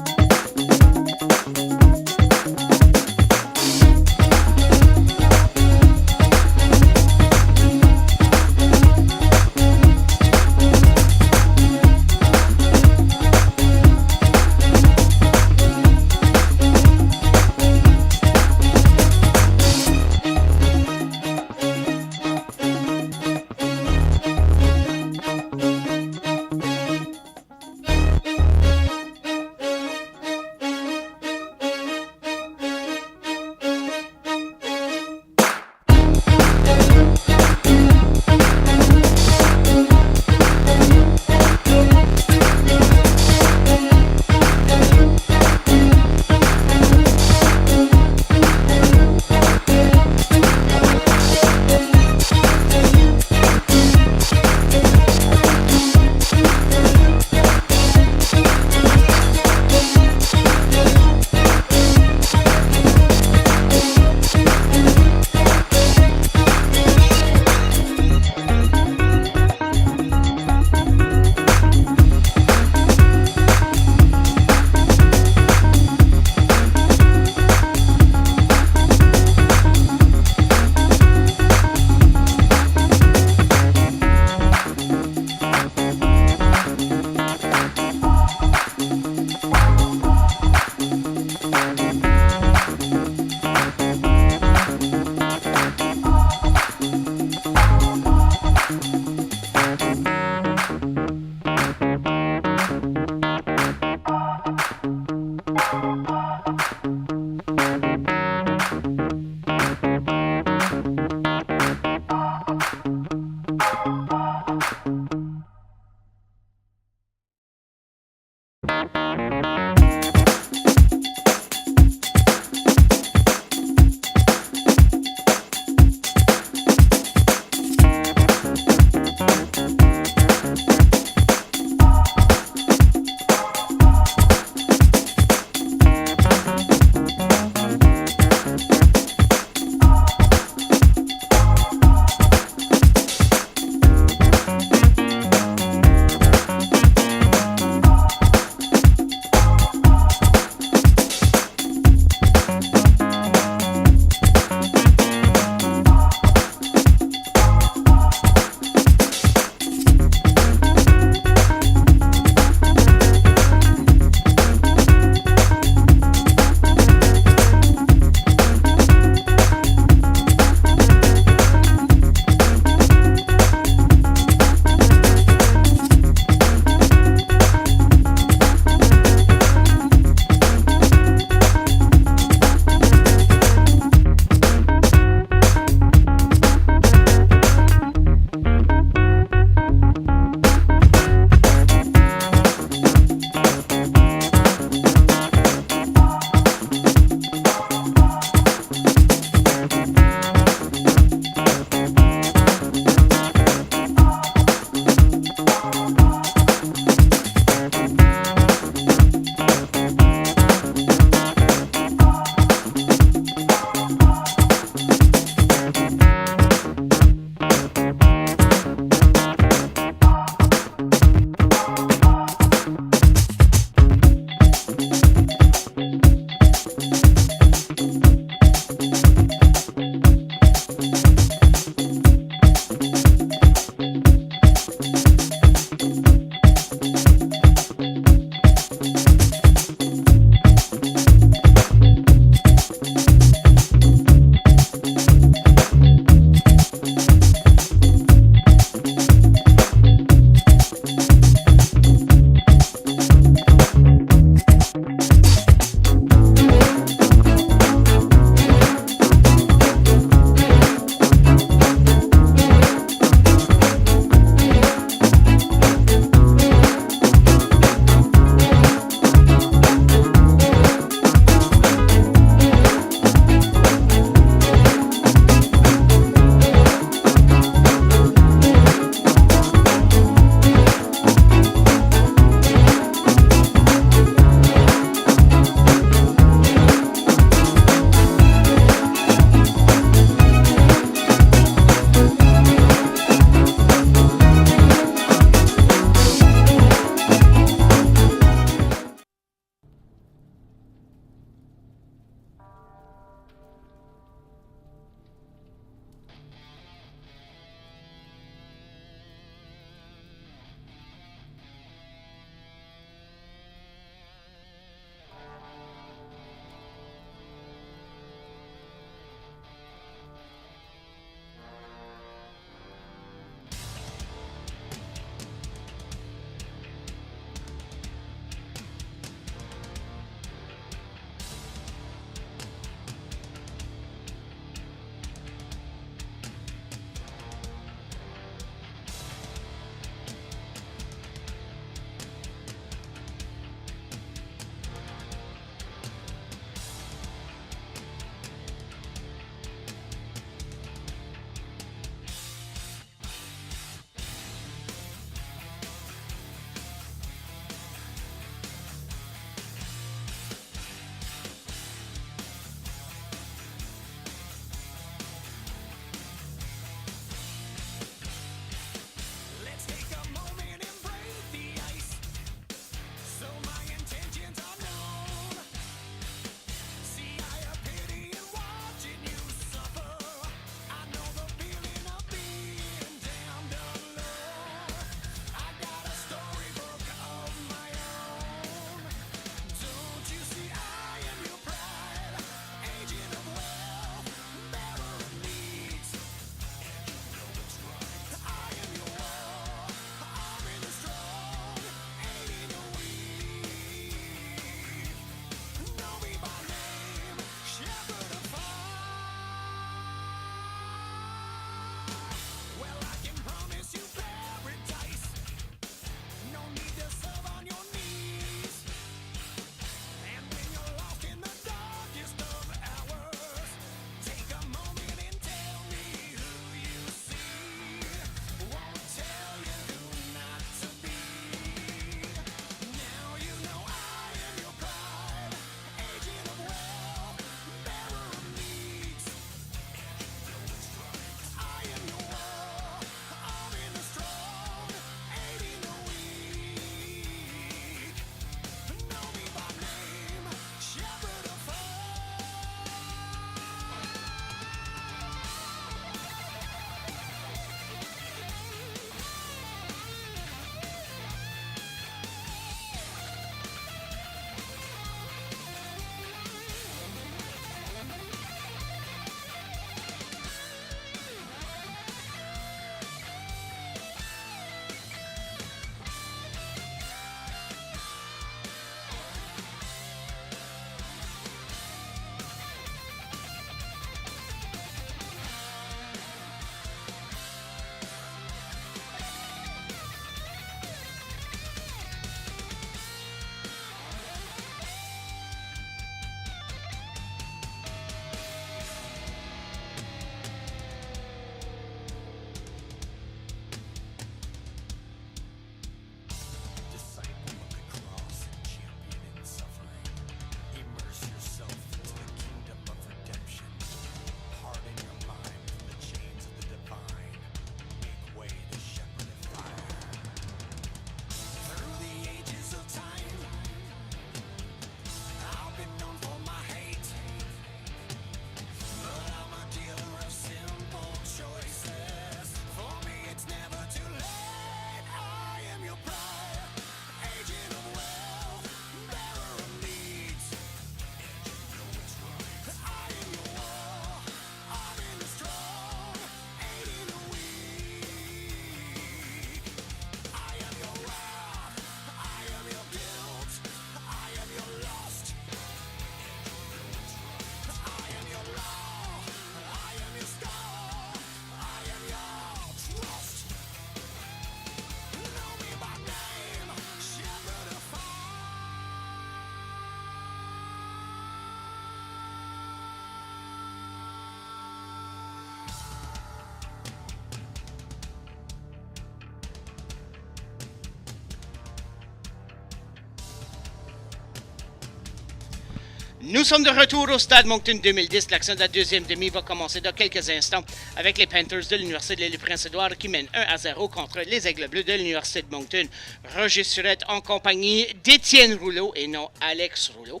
Nous sommes de retour au Stade Moncton 2010. L'action de la deuxième demi va commencer dans quelques instants avec les Panthers de l'Université de l'Île-du-Prince-Édouard qui mènent 1-0 contre les Aigles Bleus de l'Université de Moncton. Roger Surette en compagnie d'Étienne Rouleau et non Alex Rouleau.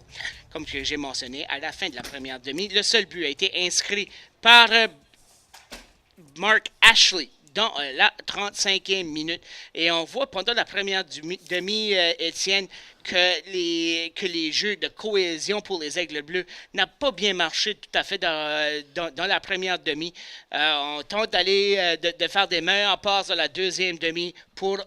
Comme j'ai mentionné, à la fin de la première demi, le seul but a été inscrit par Mark Ashley dans la 35e minute. Et on voit pendant la première demi, Étienne, que les jeux de cohésion pour les Aigles Bleus n'ont pas bien marché tout à fait dans la première demi. On tente d'aller de faire des meilleures passes dans la deuxième demi pour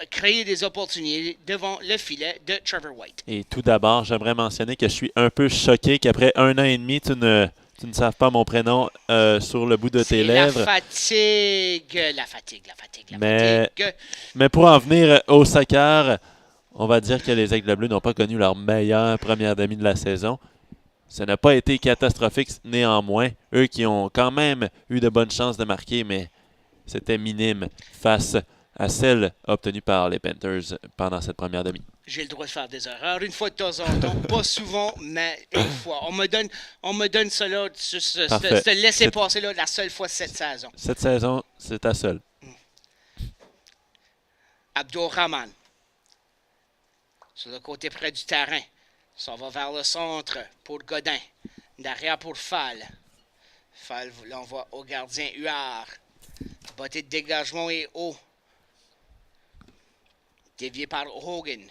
créer des opportunités devant le filet de Trevor White. Et tout d'abord, j'aimerais mentionner que je suis un peu choqué qu'après 1 an et demi, tu ne saves pas mon prénom sur le bout de tes lèvres. La fatigue. Mais pour en venir au soccer, on va dire que les Aigles Bleus n'ont pas connu leur meilleure première demi de la saison. Ça n'a pas été catastrophique néanmoins. Eux qui ont quand même eu de bonnes chances de marquer, mais c'était minime face à celle obtenue par les Panthers pendant cette première demi. J'ai le droit de faire des erreurs une fois de temps en temps, pas souvent, mais une fois. On me donne cela, ce laisser-passer là, la seule fois cette saison. Cette saison, c'est ta seule. Abdurrahman, sur le côté près du terrain, ça va vers le centre pour Godin, derrière pour Fall. Fall l'envoie au gardien Huard. Bottée de dégagement est haut. Dévié par Hogan.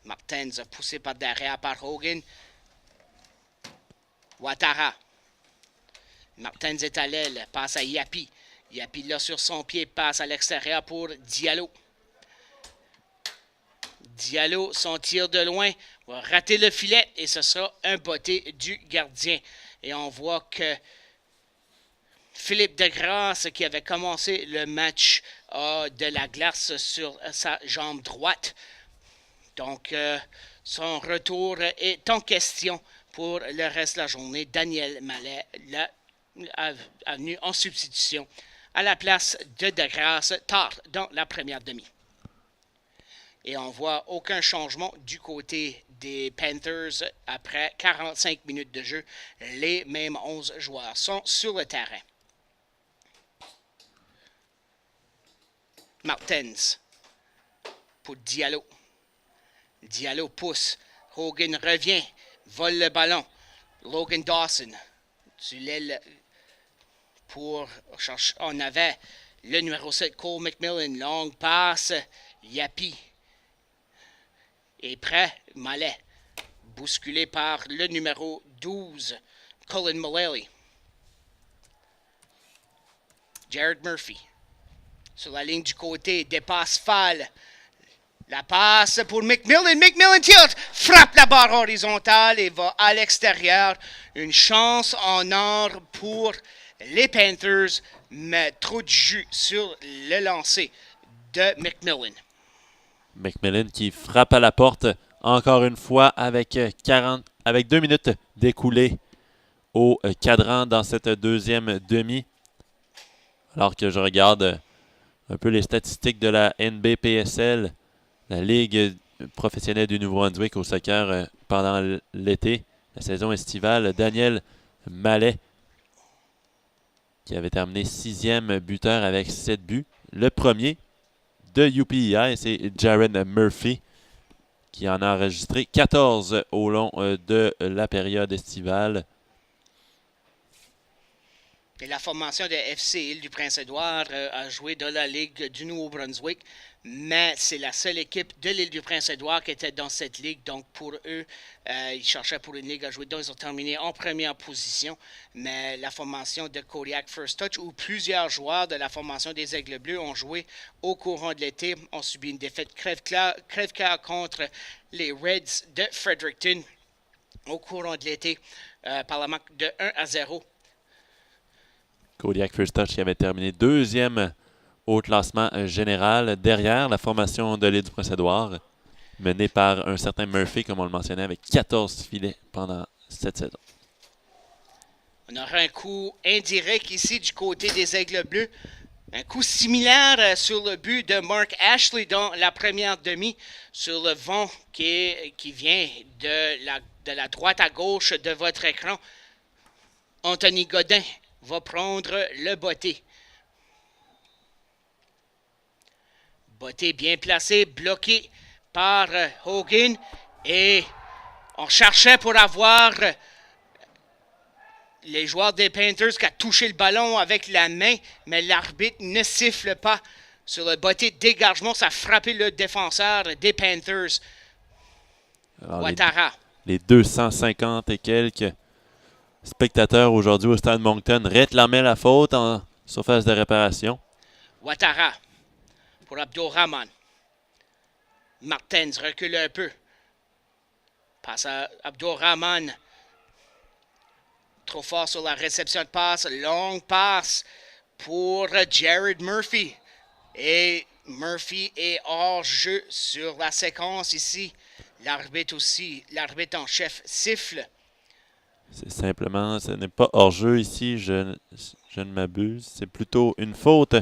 Martens poussé par derrière par Hogan. Ouattara. Martens est à l'aile, passe à Yapi. Yapi là sur son pied, passe à l'extérieur pour Diallo. Diallo, son tir de loin, va rater le filet et ce sera un botté du gardien. Et on voit que Philippe Degrasse, qui avait commencé le match, a de la glace sur sa jambe droite. Donc, son retour est en question pour le reste de la journée. Daniel Mallet a venu en substitution à la place de Degrasse tard dans la première demi. Et on voit aucun changement du côté des Panthers après 45 minutes de jeu. Les mêmes 11 joueurs sont sur le terrain. Martens pour Diallo. Diallo pousse. Hogan revient. Vole le ballon. Logan Dawson. Tu l'aile pour chercher. On avait le numéro 7, Cole McMillan. Longue passe. Yapi. Et prêt. Mallet. Bousculé par le numéro 12, Colin Mullally. Jared Murphy. Sur la ligne du côté, dépasse Fall. La passe pour McMillan. McMillan tilt, frappe la barre horizontale et va à l'extérieur. Une chance en or pour les Panthers, mais trop de jus sur le lancer de McMillan. McMillan qui frappe à la porte encore une fois avec 2 minutes d'écoulées au cadran dans cette deuxième demi. Alors que je regarde un peu les statistiques de la NBPSL, la Ligue professionnelle du Nouveau-Brunswick au soccer pendant l'été, la saison estivale. Daniel Mallet, qui avait terminé 6e buteur avec 7 buts. Le premier de UPEI, c'est Jared Murphy, qui en a enregistré 14 au long de la période estivale. Et la formation de FC Île-du-Prince-Édouard a joué dans la Ligue du Nouveau-Brunswick, mais c'est la seule équipe de l'Île-du-Prince-Édouard qui était dans cette ligue. Donc pour eux, ils cherchaient pour une ligue à jouer. Donc ils ont terminé en première position. Mais la formation de Kodiak First Touch, où plusieurs joueurs de la formation des Aigles Bleus ont joué au courant de l'été, ont subi une défaite crève-cœur contre les Reds de Fredericton au courant de l'été par la marque de 1-0. Kodiak First Touch qui avait terminé 2e au classement général derrière la formation de l'Île-du-Prince-Édouard, menée par un certain Murphy, comme on le mentionnait, avec 14 filets pendant cette saison. On aura un coup indirect ici du côté des Aigles Bleus. Un coup similaire sur le but de Mark Ashley dans la première demi, sur le vent qui vient de la droite à gauche de votre écran. Anthony Godin va prendre le botté. Botté bien placé, bloqué par Hogan. Et on cherchait pour avoir les joueurs des Panthers qui a touché le ballon avec la main, mais l'arbitre ne siffle pas sur le botté de dégagement. Ça a frappé le défenseur des Panthers, Alors, Ouattara. Les 250 et quelques spectateurs aujourd'hui au stade Moncton réclamaient la faute en surface de réparation. Ouattara pour Abdurrahman. Martens recule un peu. Passe à Abdurrahman. Trop fort sur la réception de passe. Longue passe pour Jared Murphy. Et Murphy est hors jeu sur la séquence ici. L'arbitre aussi, l'arbitre en chef siffle. C'est simplement, ce n'est pas hors-jeu ici, je ne m'abuse. C'est plutôt une faute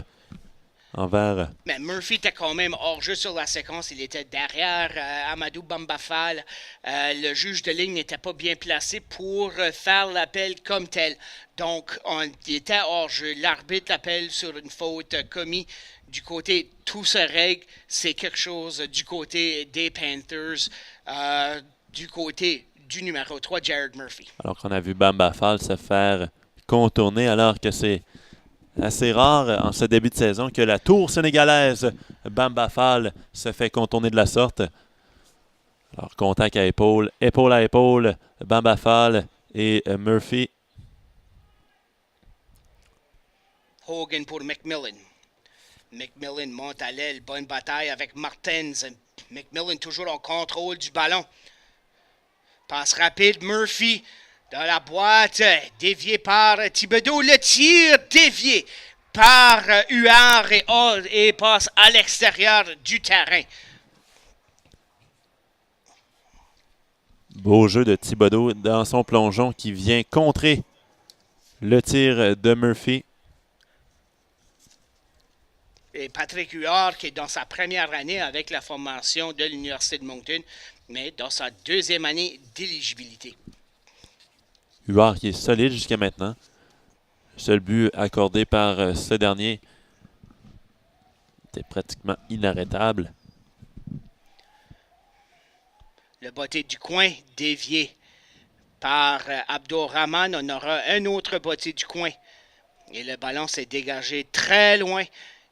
envers... Mais Murphy était quand même hors-jeu sur la séquence. Il était derrière Amadou Bambafal. Le juge de ligne n'était pas bien placé pour faire l'appel comme tel. Donc, il était hors-jeu. L'arbitre l'appelle sur une faute commise du côté tout se règle. C'est quelque chose du côté des Panthers, du côté du numéro 3, Jared Murphy. Alors qu'on a vu Bamba Fall se faire contourner, alors que c'est assez rare en ce début de saison que la tour sénégalaise Bamba Fall se fait contourner de la sorte. Alors, contact à épaule à épaule, Bamba Fall et Murphy. Hogan pour McMillan. McMillan monte à l'aile, bonne bataille avec Martens. McMillan toujours en contrôle du ballon. Passe rapide, Murphy dans la boîte, dévié par Thibodeau. Le tir dévié par Huard et passe à l'extérieur du terrain. Beau jeu de Thibodeau dans son plongeon qui vient contrer le tir de Murphy. Et Patrick Huard, qui est dans sa première année avec la formation de l'Université de Moncton, mais dans sa deuxième année d'éligibilité. Huard qui est solide jusqu'à maintenant. Le seul but accordé par ce dernier était pratiquement inarrêtable. Le botté du coin dévié par Abdurrahman. On aura un autre botté du coin. Et le ballon s'est dégagé très loin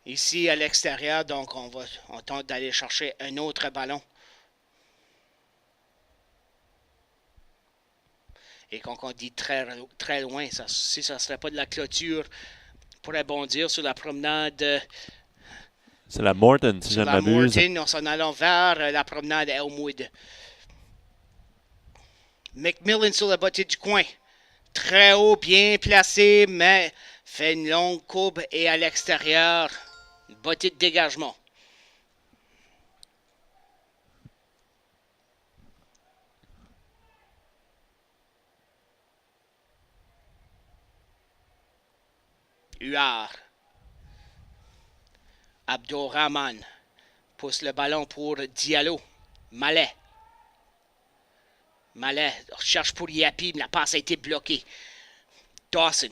ici à l'extérieur. Donc on tente d'aller chercher un autre ballon. Et quand on dit très, très loin, si ça ne serait pas de la clôture, on pourrait bondir sur la promenade. C'est la Morton, si je ne m'abuse. Morton, en s'en allant vers la promenade Elmwood. McMillan sur le botté du coin. Très haut, bien placé, mais fait une longue courbe et à l'extérieur, une botté de dégagement. Huard. Abdurrahman pousse le ballon pour Diallo. Mallet cherche pour Yapi, mais la passe a été bloquée. Dawson.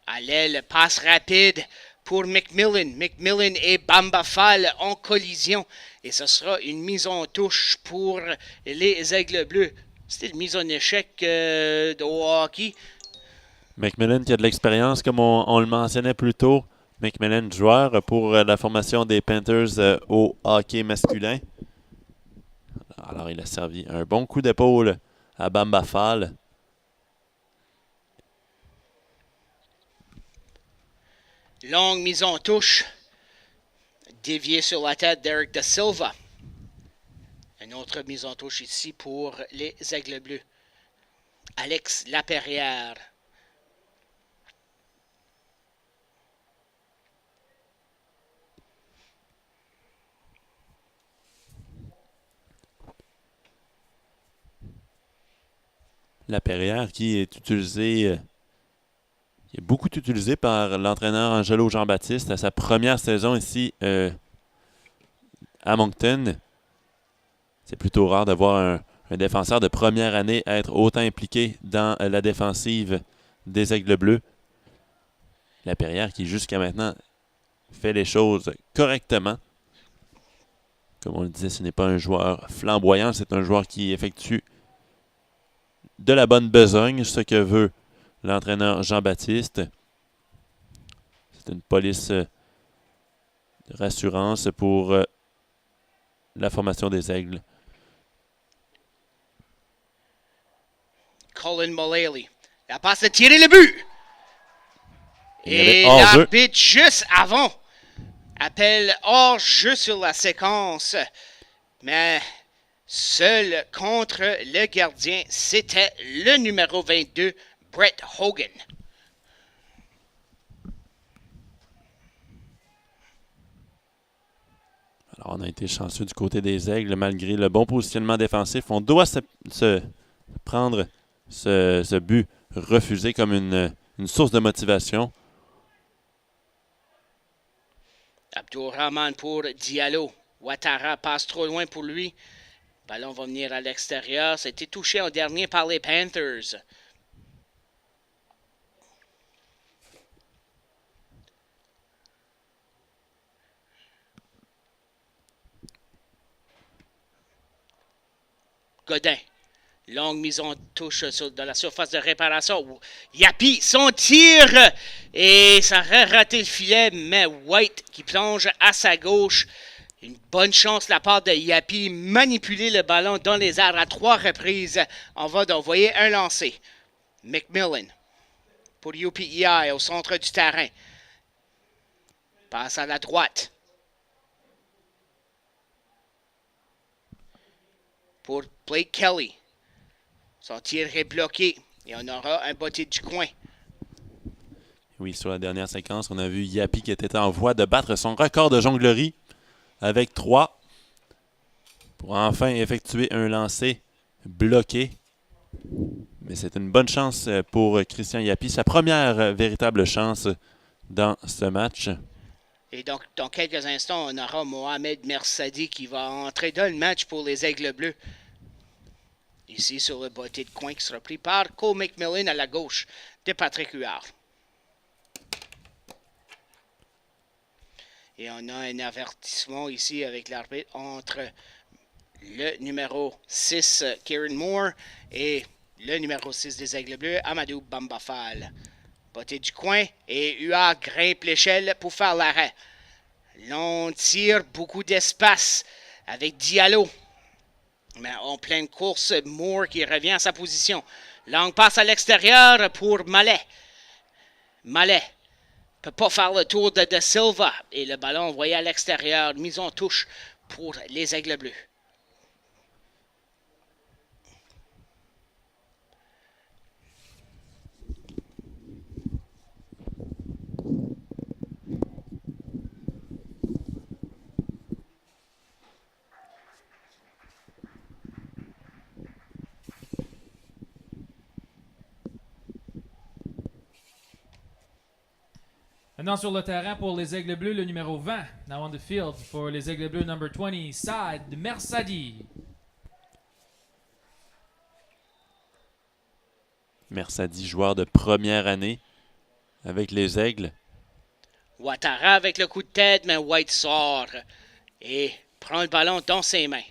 À l'aile, passe rapide pour McMillan. McMillan et Bamba Fall en collision. Et ce sera une mise en touche pour les Aigles Bleus. C'était une mise en échec de hockey. McMillan qui a de l'expérience, comme on le mentionnait plus tôt. McMillan, joueur pour la formation des Panthers au hockey masculin. Alors, il a servi un bon coup d'épaule à Bamba Fall. Longue mise en touche. Dévié sur la tête d'Eric Da Silva. Une autre mise en touche ici pour les Aigles Bleus. Alex Laperrière. Laperrière qui est utilisé Il est beaucoup utilisé par l'entraîneur Angelo Jean-Baptiste à sa première saison ici à Moncton. C'est plutôt rare d'avoir un défenseur de première année être autant impliqué dans la défensive des Aigles Bleus. Laperrière qui jusqu'à maintenant fait les choses correctement. Comme on le disait, ce n'est pas un joueur flamboyant, c'est un joueur qui effectue de la bonne besogne, ce que veut l'entraîneur Jean-Baptiste. C'est une police de rassurance pour la formation des Aigles. Colin Mullally. La passe de tirer le but. Et l'arbitre, juste avant, appelle hors-jeu sur la séquence. Mais seul contre le gardien, c'était le numéro 22, Brett Hogan. Alors, on a été chanceux du côté des Aigles, malgré le bon positionnement défensif. On doit se prendre ce but refusé comme une source de motivation. Abdourahmane pour Diallo. Ouattara passe trop loin pour lui. Le ballon va venir à l'extérieur. C'était touché en dernier par les Panthers. Godin. Longue mise en touche dans la surface de réparation. Yapi, son tir! Et ça aurait raté le filet, mais White qui plonge à sa gauche. Une bonne chance de la part de Yapi. Manipuler le ballon dans les airs à 3 reprises. On va d'envoyer un lancer. McMillan pour UPEI au centre du terrain. Passe à la droite. Pour Blake Kelly. Son tir est bloqué et on aura un botté du coin. Oui, sur la dernière séquence, on a vu Yapi qui était en voie de battre son record de jonglerie avec 3 pour enfin effectuer un lancer bloqué. Mais c'est une bonne chance pour Christian Yapi, sa première véritable chance dans ce match. Et donc, dans quelques instants, on aura Mohamed Mersadi qui va entrer dans le match pour les Aigles Bleus. Ici, sur le botté de coin qui sera pris par Cole McMillan à la gauche de Patrick Huard. Et on a un avertissement ici avec l'arbitre entre le numéro 6, Kieran Moore, et le numéro 6 des Aigles Bleus, Amadou Bambafal. Botté du coin et Huard grimpe l'échelle pour faire l'arrêt. Long tir, beaucoup d'espace avec Diallo. Mais en pleine course, Moore qui revient à sa position. Long passe à l'extérieur pour Mallet. Mallet ne peut pas faire le tour de Silva. Et le ballon envoyé à l'extérieur. Mise en touche pour les Aigles Bleus. Maintenant sur le terrain pour les Aigles Bleus, le numéro 20. Now on the field for les Aigles Bleus, number 20, Saad Mersadi. Mersadi, joueur de première année avec les Aigles. Ouattara avec le coup de tête, mais White sort et prend le ballon dans ses mains.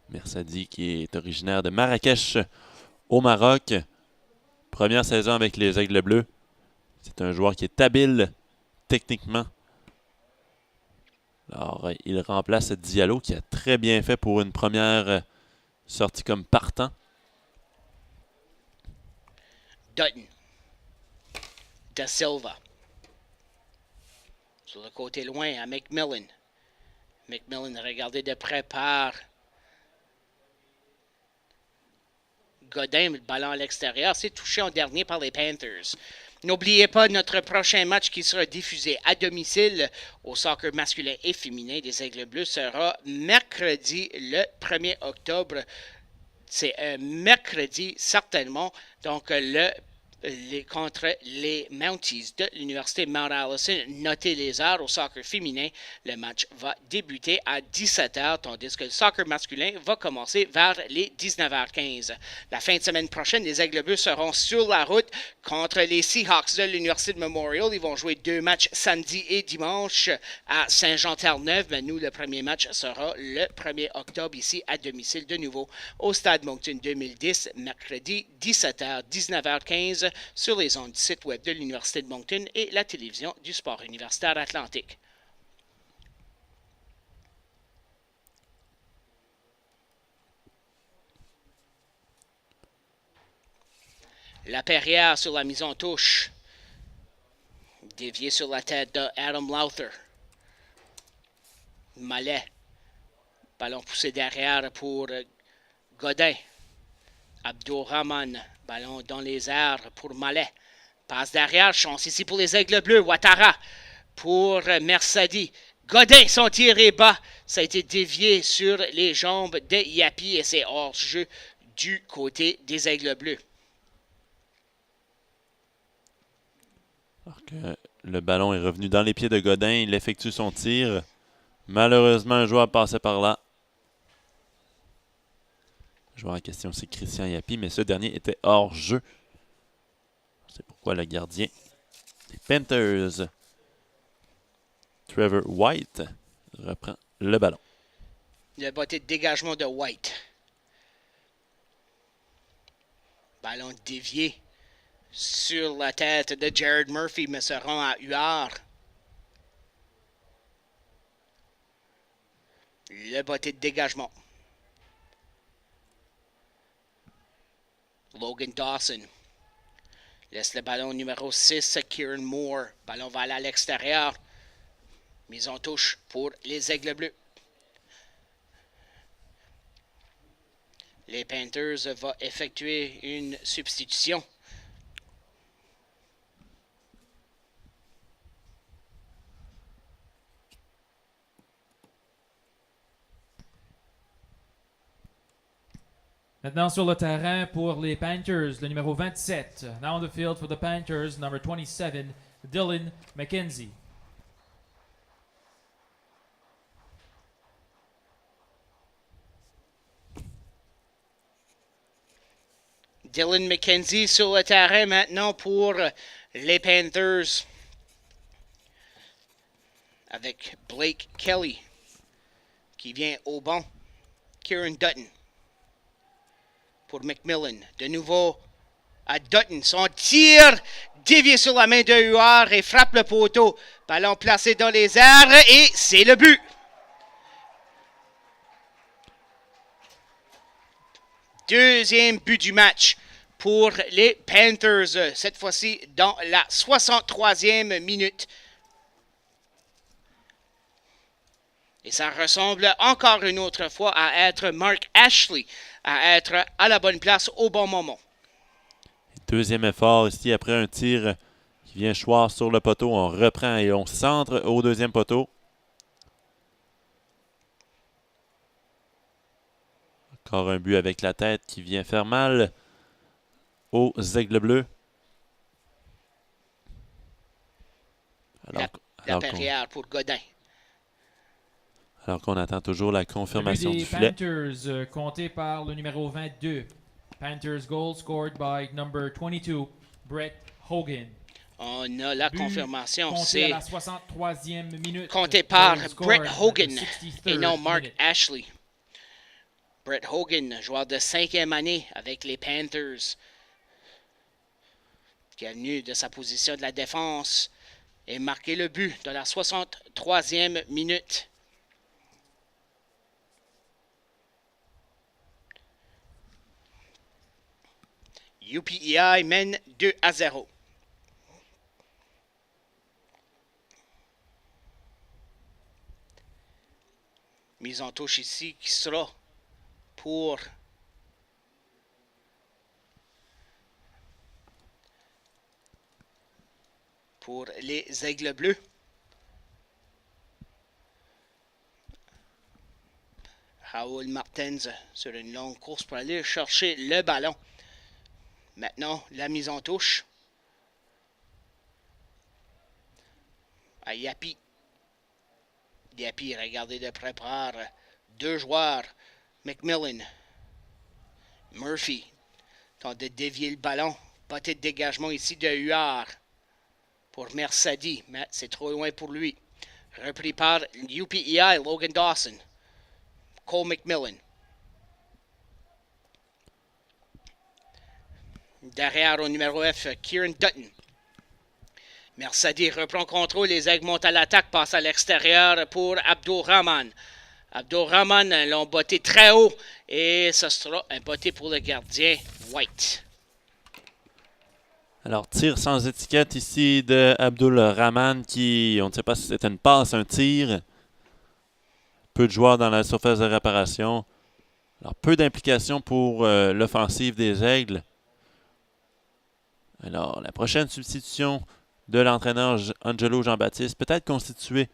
Mersadi qui est originaire de Marrakech au Maroc. Première saison avec les Aigles Bleus. C'est un joueur qui est habile techniquement. Alors, il remplace Diallo qui a très bien fait pour une première sortie comme partant. Dutton. Da Silva. Sur le côté loin à McMillan. McMillan regardé de près par Godin, le ballon à l'extérieur. C'est touché en dernier par les Panthers. N'oubliez pas notre prochain match qui sera diffusé à domicile au soccer masculin et féminin des Aigles Bleus sera mercredi le 1er octobre C'est un mercredi, certainement. Donc, contre les Mounties de l'Université Mount Allison. Notez les heures au soccer féminin. Le match va débuter à 17h, tandis que le soccer masculin va commencer vers les 19h15. La fin de semaine prochaine, les Aigles Bleus seront sur la route contre les Seahawks de l'Université de Memorial. Ils vont jouer 2 matchs samedi et dimanche à Saint-Jean-Terre-Neuve. Mais nous, le premier match sera le 1er octobre ici à domicile de nouveau au Stade Moncton 2010, mercredi 17h, 19h15 sur les ondes du site web de l'Université de Moncton et la télévision du sport universitaire atlantique. La Perrière sur la mise en touche. Dévié sur la tête de Adam Lowther. Mallet. Ballon poussé derrière pour Godin. Abdourahman. Ballon dans les airs pour Mallet. Passe derrière. Chance ici pour les Aigles Bleus. Ouattara pour Mercedi. Godin, son tir est bas. Ça a été dévié sur les jambes de Yapi et c'est hors-jeu du côté des Aigles Bleus. Alors que le ballon est revenu dans les pieds de Godin. Il effectue son tir. Malheureusement, un joueur passait par là. Le joueur en question, c'est Christian Yapi, mais ce dernier était hors jeu. C'est pourquoi le gardien des Panthers, Trevor White, reprend le ballon. Le botté de dégagement de White. Ballon dévié sur la tête de Jared Murphy, mais se rend à Huard. Le botté de dégagement. Logan Dawson laisse le ballon numéro 6 à Kieran Moore. Ballon va aller à l'extérieur. Mise en touche pour les Aigles Bleus. Les Panthers vont effectuer une substitution. Maintenant sur le terrain pour les Panthers, le numéro 27. Now on the field for the Panthers, number 27, Dylan McKenzie. Dylan McKenzie sur le terrain maintenant pour les Panthers. Avec Blake Kelly qui vient au banc. Kieran Dutton pour McMillan. De nouveau à Dutton. Son tir dévié sur la main de Huard et frappe le poteau. Ballon placé dans les airs et c'est le but. Deuxième but du match pour les Panthers. Cette fois-ci dans la 63e minute. Et ça ressemble encore une autre fois à être Mark Ashley, à être à la bonne place au bon moment. Deuxième effort ici après un tir qui vient choir sur le poteau. On reprend et on centre au deuxième poteau. Encore un but avec la tête qui vient faire mal aux Aigles Bleus. La Perrière pour Godin. Alors qu'on attend toujours la confirmation Le but du des filet. Panthers, compté par le numéro 22. Panthers goal scored by number 22, Brett Hogan. On a la But confirmation. compté à C'est la 63e minute. compté par Goal scored Brett at the Hogan 63rd et non Mark minute. Ashley. Brett Hogan, joueur de 5e année avec les Panthers, qui est venu de sa position de la défense et marqué le but de la 63e minute. UPEI mène 2-0. Mise en touche ici qui sera pour les Aigles Bleus. Raoul Martens sur une longue course pour aller chercher le ballon. Maintenant, la mise en touche. À Yapi. Yapi, regardez de près par deux joueurs. McMillan. Murphy tente de dévier le ballon. Petit dégagement ici de Huard pour Mercedes, mais c'est trop loin pour lui. Repris par UPEI, Logan Dawson. Cole McMillan. Derrière au numéro F, Kieran Dutton. Mercedes reprend contrôle, les aigles montent à l'attaque, passe à l'extérieur pour Abdurrahman. Abdurrahman l'ont botté très haut et ce sera un botté pour le gardien White. Alors, tir sans étiquette ici de Abdul-Rahman qui, on ne sait pas si c'était une passe, un tir. Peu de joueurs dans la surface de réparation. Alors, peu d'implication pour l'offensive des Aigles. Alors, la prochaine substitution de l'entraîneur Angelo Jean-Baptiste, peut-être constituer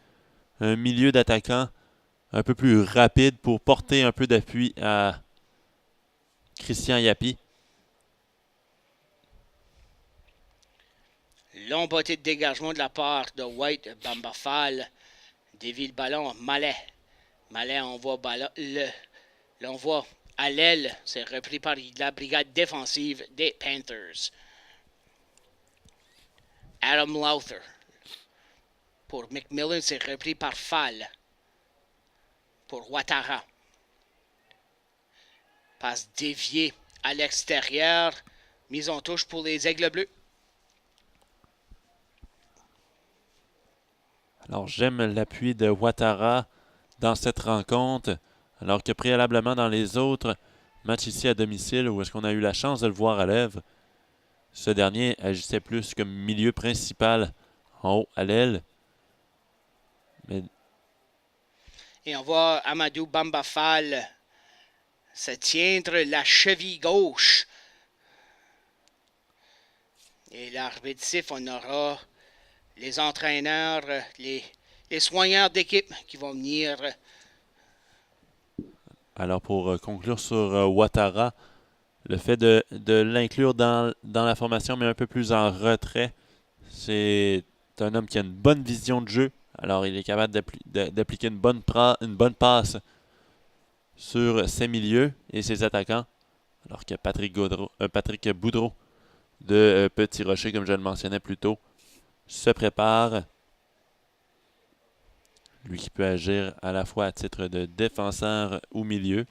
un milieu d'attaquant un peu plus rapide pour porter un peu d'appui à Christian Yapi. Long botté de dégagement de la part de White. Bambafal dévie le ballon. Mallet. Mallet envoie l'envoie à l'aile. C'est repris par la brigade défensive des Panthers. Adam Lowther. Pour McMillan, c'est repris par Fall. Pour Ouattara. Passe déviée à l'extérieur. Mise en touche pour les Aigles Bleus. Alors, j'aime l'appui de Ouattara dans cette rencontre, alors que préalablement dans les autres matchs ici à domicile, où est-ce qu'on a eu la chance de le voir à l'œuvre, ce dernier agissait plus comme milieu principal en haut à l'aile. Mais... Et on voit Amadou Bambafal se tiendre la cheville gauche. Et l'arbitre siffle, on aura les entraîneurs, les soigneurs d'équipe qui vont venir. Alors, pour conclure sur Ouattara, le fait de l'inclure dans la formation, mais un peu plus en retrait, c'est un homme qui a une bonne vision de jeu. Alors, il est capable d'appliquer une bonne passe sur ses milieux et ses attaquants. Alors que Patrick Boudreau de Petit Rocher, comme je le mentionnais plus tôt, se prépare. Lui qui peut agir à la fois à titre de défenseur ou milieu.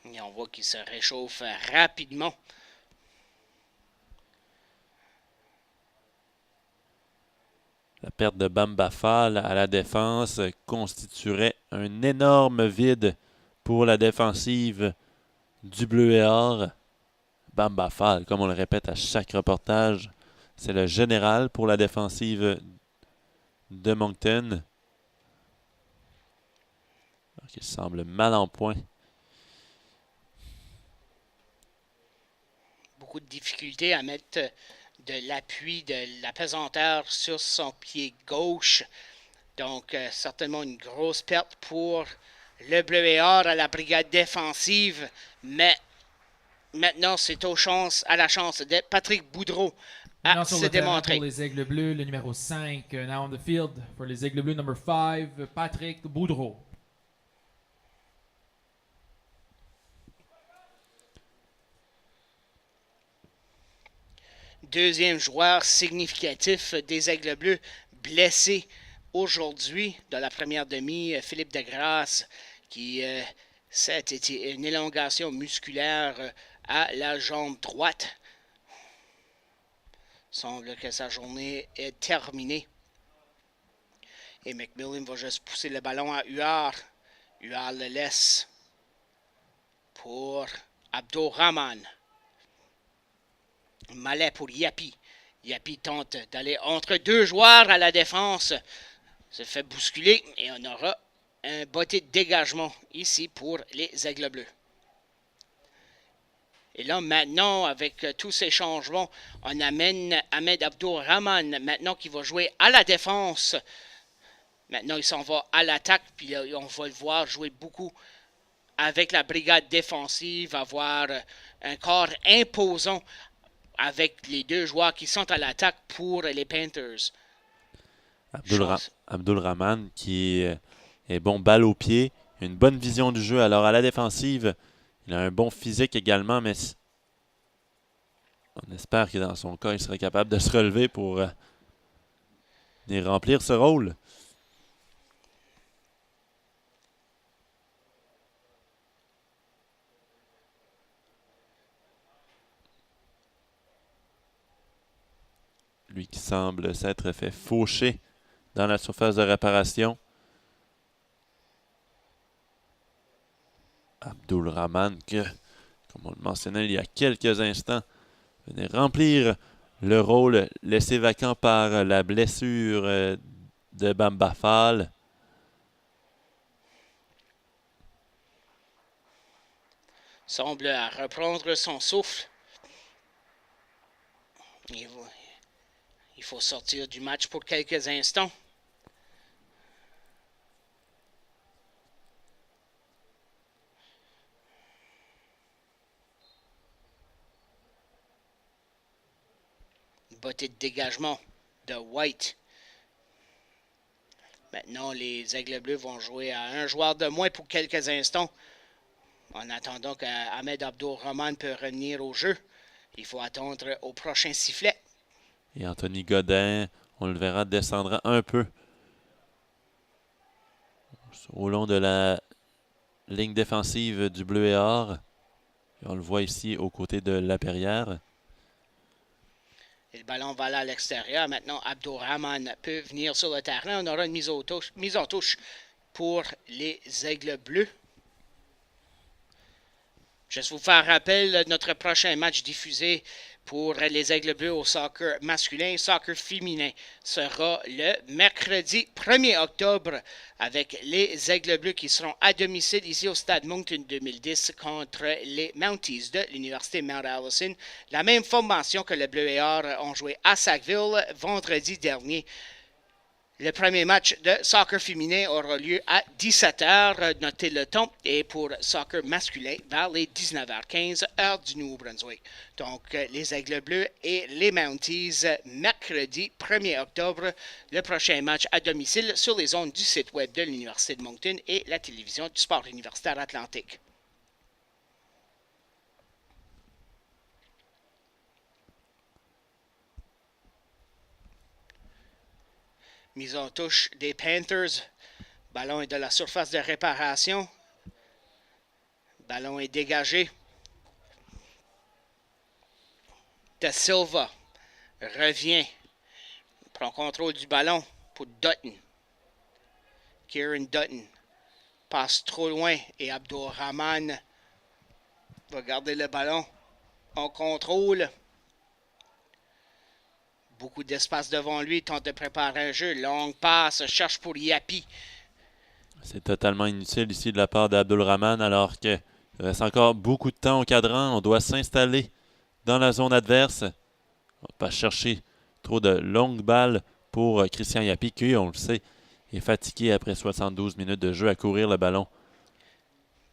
Et on voit qu'il se réchauffe rapidement. La perte de Bambafal à la défense constituerait un énorme vide pour la défensive du Bleu et Or. Bambafal, comme on le répète à chaque reportage, c'est le général pour la défensive de Moncton. Il semble mal en point. Beaucoup de difficultés à mettre de l'appui, de la pesanteur sur son pied gauche. Donc, certainement une grosse perte pour le Bleu et Or à la brigade défensive. Mais maintenant, c'est à la chance de Patrick Boudreau à se démontrer. Pour les Aigles Bleus, le numéro 5, now on the field for les Aigles Bleus, number 5, Patrick Boudreau. Deuxième joueur significatif des Aigles Bleus, blessé aujourd'hui dans la première demi, Philippe Degrasse, qui c'était une élongation musculaire à la jambe droite. Il semble que sa journée est terminée. Et McMillan va juste pousser le ballon à Huard. Huard le laisse pour Abdurrahman. Mallet pour Yapi. Yapi tente d'aller entre deux joueurs à la défense. Se fait bousculer et on aura un botté de dégagement ici pour les Aigles Bleus. Et là, maintenant, avec tous ces changements, on amène Ahmed Abdourahmane, maintenant qui va jouer à la défense. Maintenant, il s'en va à l'attaque, puis on va le voir jouer beaucoup avec la brigade défensive, avoir un corps imposant avec les deux joueurs qui sont à l'attaque pour les Panthers. Abdourahmane qui est bon balle au pied, une bonne vision du jeu. Alors à la défensive, il a un bon physique également, mais on espère que dans son cas, il serait capable de se relever pour venir remplir ce rôle. Lui qui semble s'être fait faucher dans la surface de réparation. Abdourahmane, que, comme on le mentionnait il y a quelques instants, venait remplir le rôle laissé vacant par la blessure de Bamba Fall. Semble à reprendre son souffle. Il faut sortir du match pour quelques instants. Botte de dégagement de White. Maintenant, les Aigles Bleus vont jouer à un joueur de moins pour quelques instants. En attendant qu'Ahmed Abdourahmane peut revenir au jeu, il faut attendre au prochain sifflet. Et Anthony Godin, on le verra, descendra un peu au long de la ligne défensive du Bleu et Or. Et on le voit ici aux côtés de Lapierre. Et le ballon va aller à l'extérieur. Maintenant, Abdourahmane peut venir sur le terrain. On aura une mise en touche pour les Aigles Bleus. Juste vous faire rappel, notre prochain match diffusé pour les Aigles Bleus au soccer masculin et soccer féminin sera le mercredi 1er octobre avec les Aigles Bleus qui seront à domicile ici au Stade Moncton 2010 contre les Mounties de l'Université Mount Allison. La même formation que le Bleu et Or ont joué à Sackville vendredi dernier. Le premier match de soccer féminin aura lieu à 17h, notez le temps, et pour soccer masculin, vers les 19h15, heure du Nouveau-Brunswick. Donc, les Aigles Bleus et les Mounties, mercredi 1er octobre, le prochain match à domicile sur les ondes du site web de l'Université de Moncton et la télévision du sport universitaire atlantique. Mise en touche des Panthers. Ballon est de la surface de réparation. Ballon est dégagé. Da Silva revient. Prend contrôle du ballon pour Dutton. Kieran Dutton passe trop loin et Abdourahmane va garder le ballon en contrôle. Beaucoup d'espace devant lui, tente de préparer un jeu. Longue passe, cherche pour Yapi. C'est totalement inutile ici de la part d'Abdourahmane alors qu'il reste encore beaucoup de temps au cadran. On doit s'installer dans la zone adverse. On va pas chercher trop de longues balles pour Christian Yapi qui, on le sait, est fatigué après 72 minutes de jeu à courir le ballon.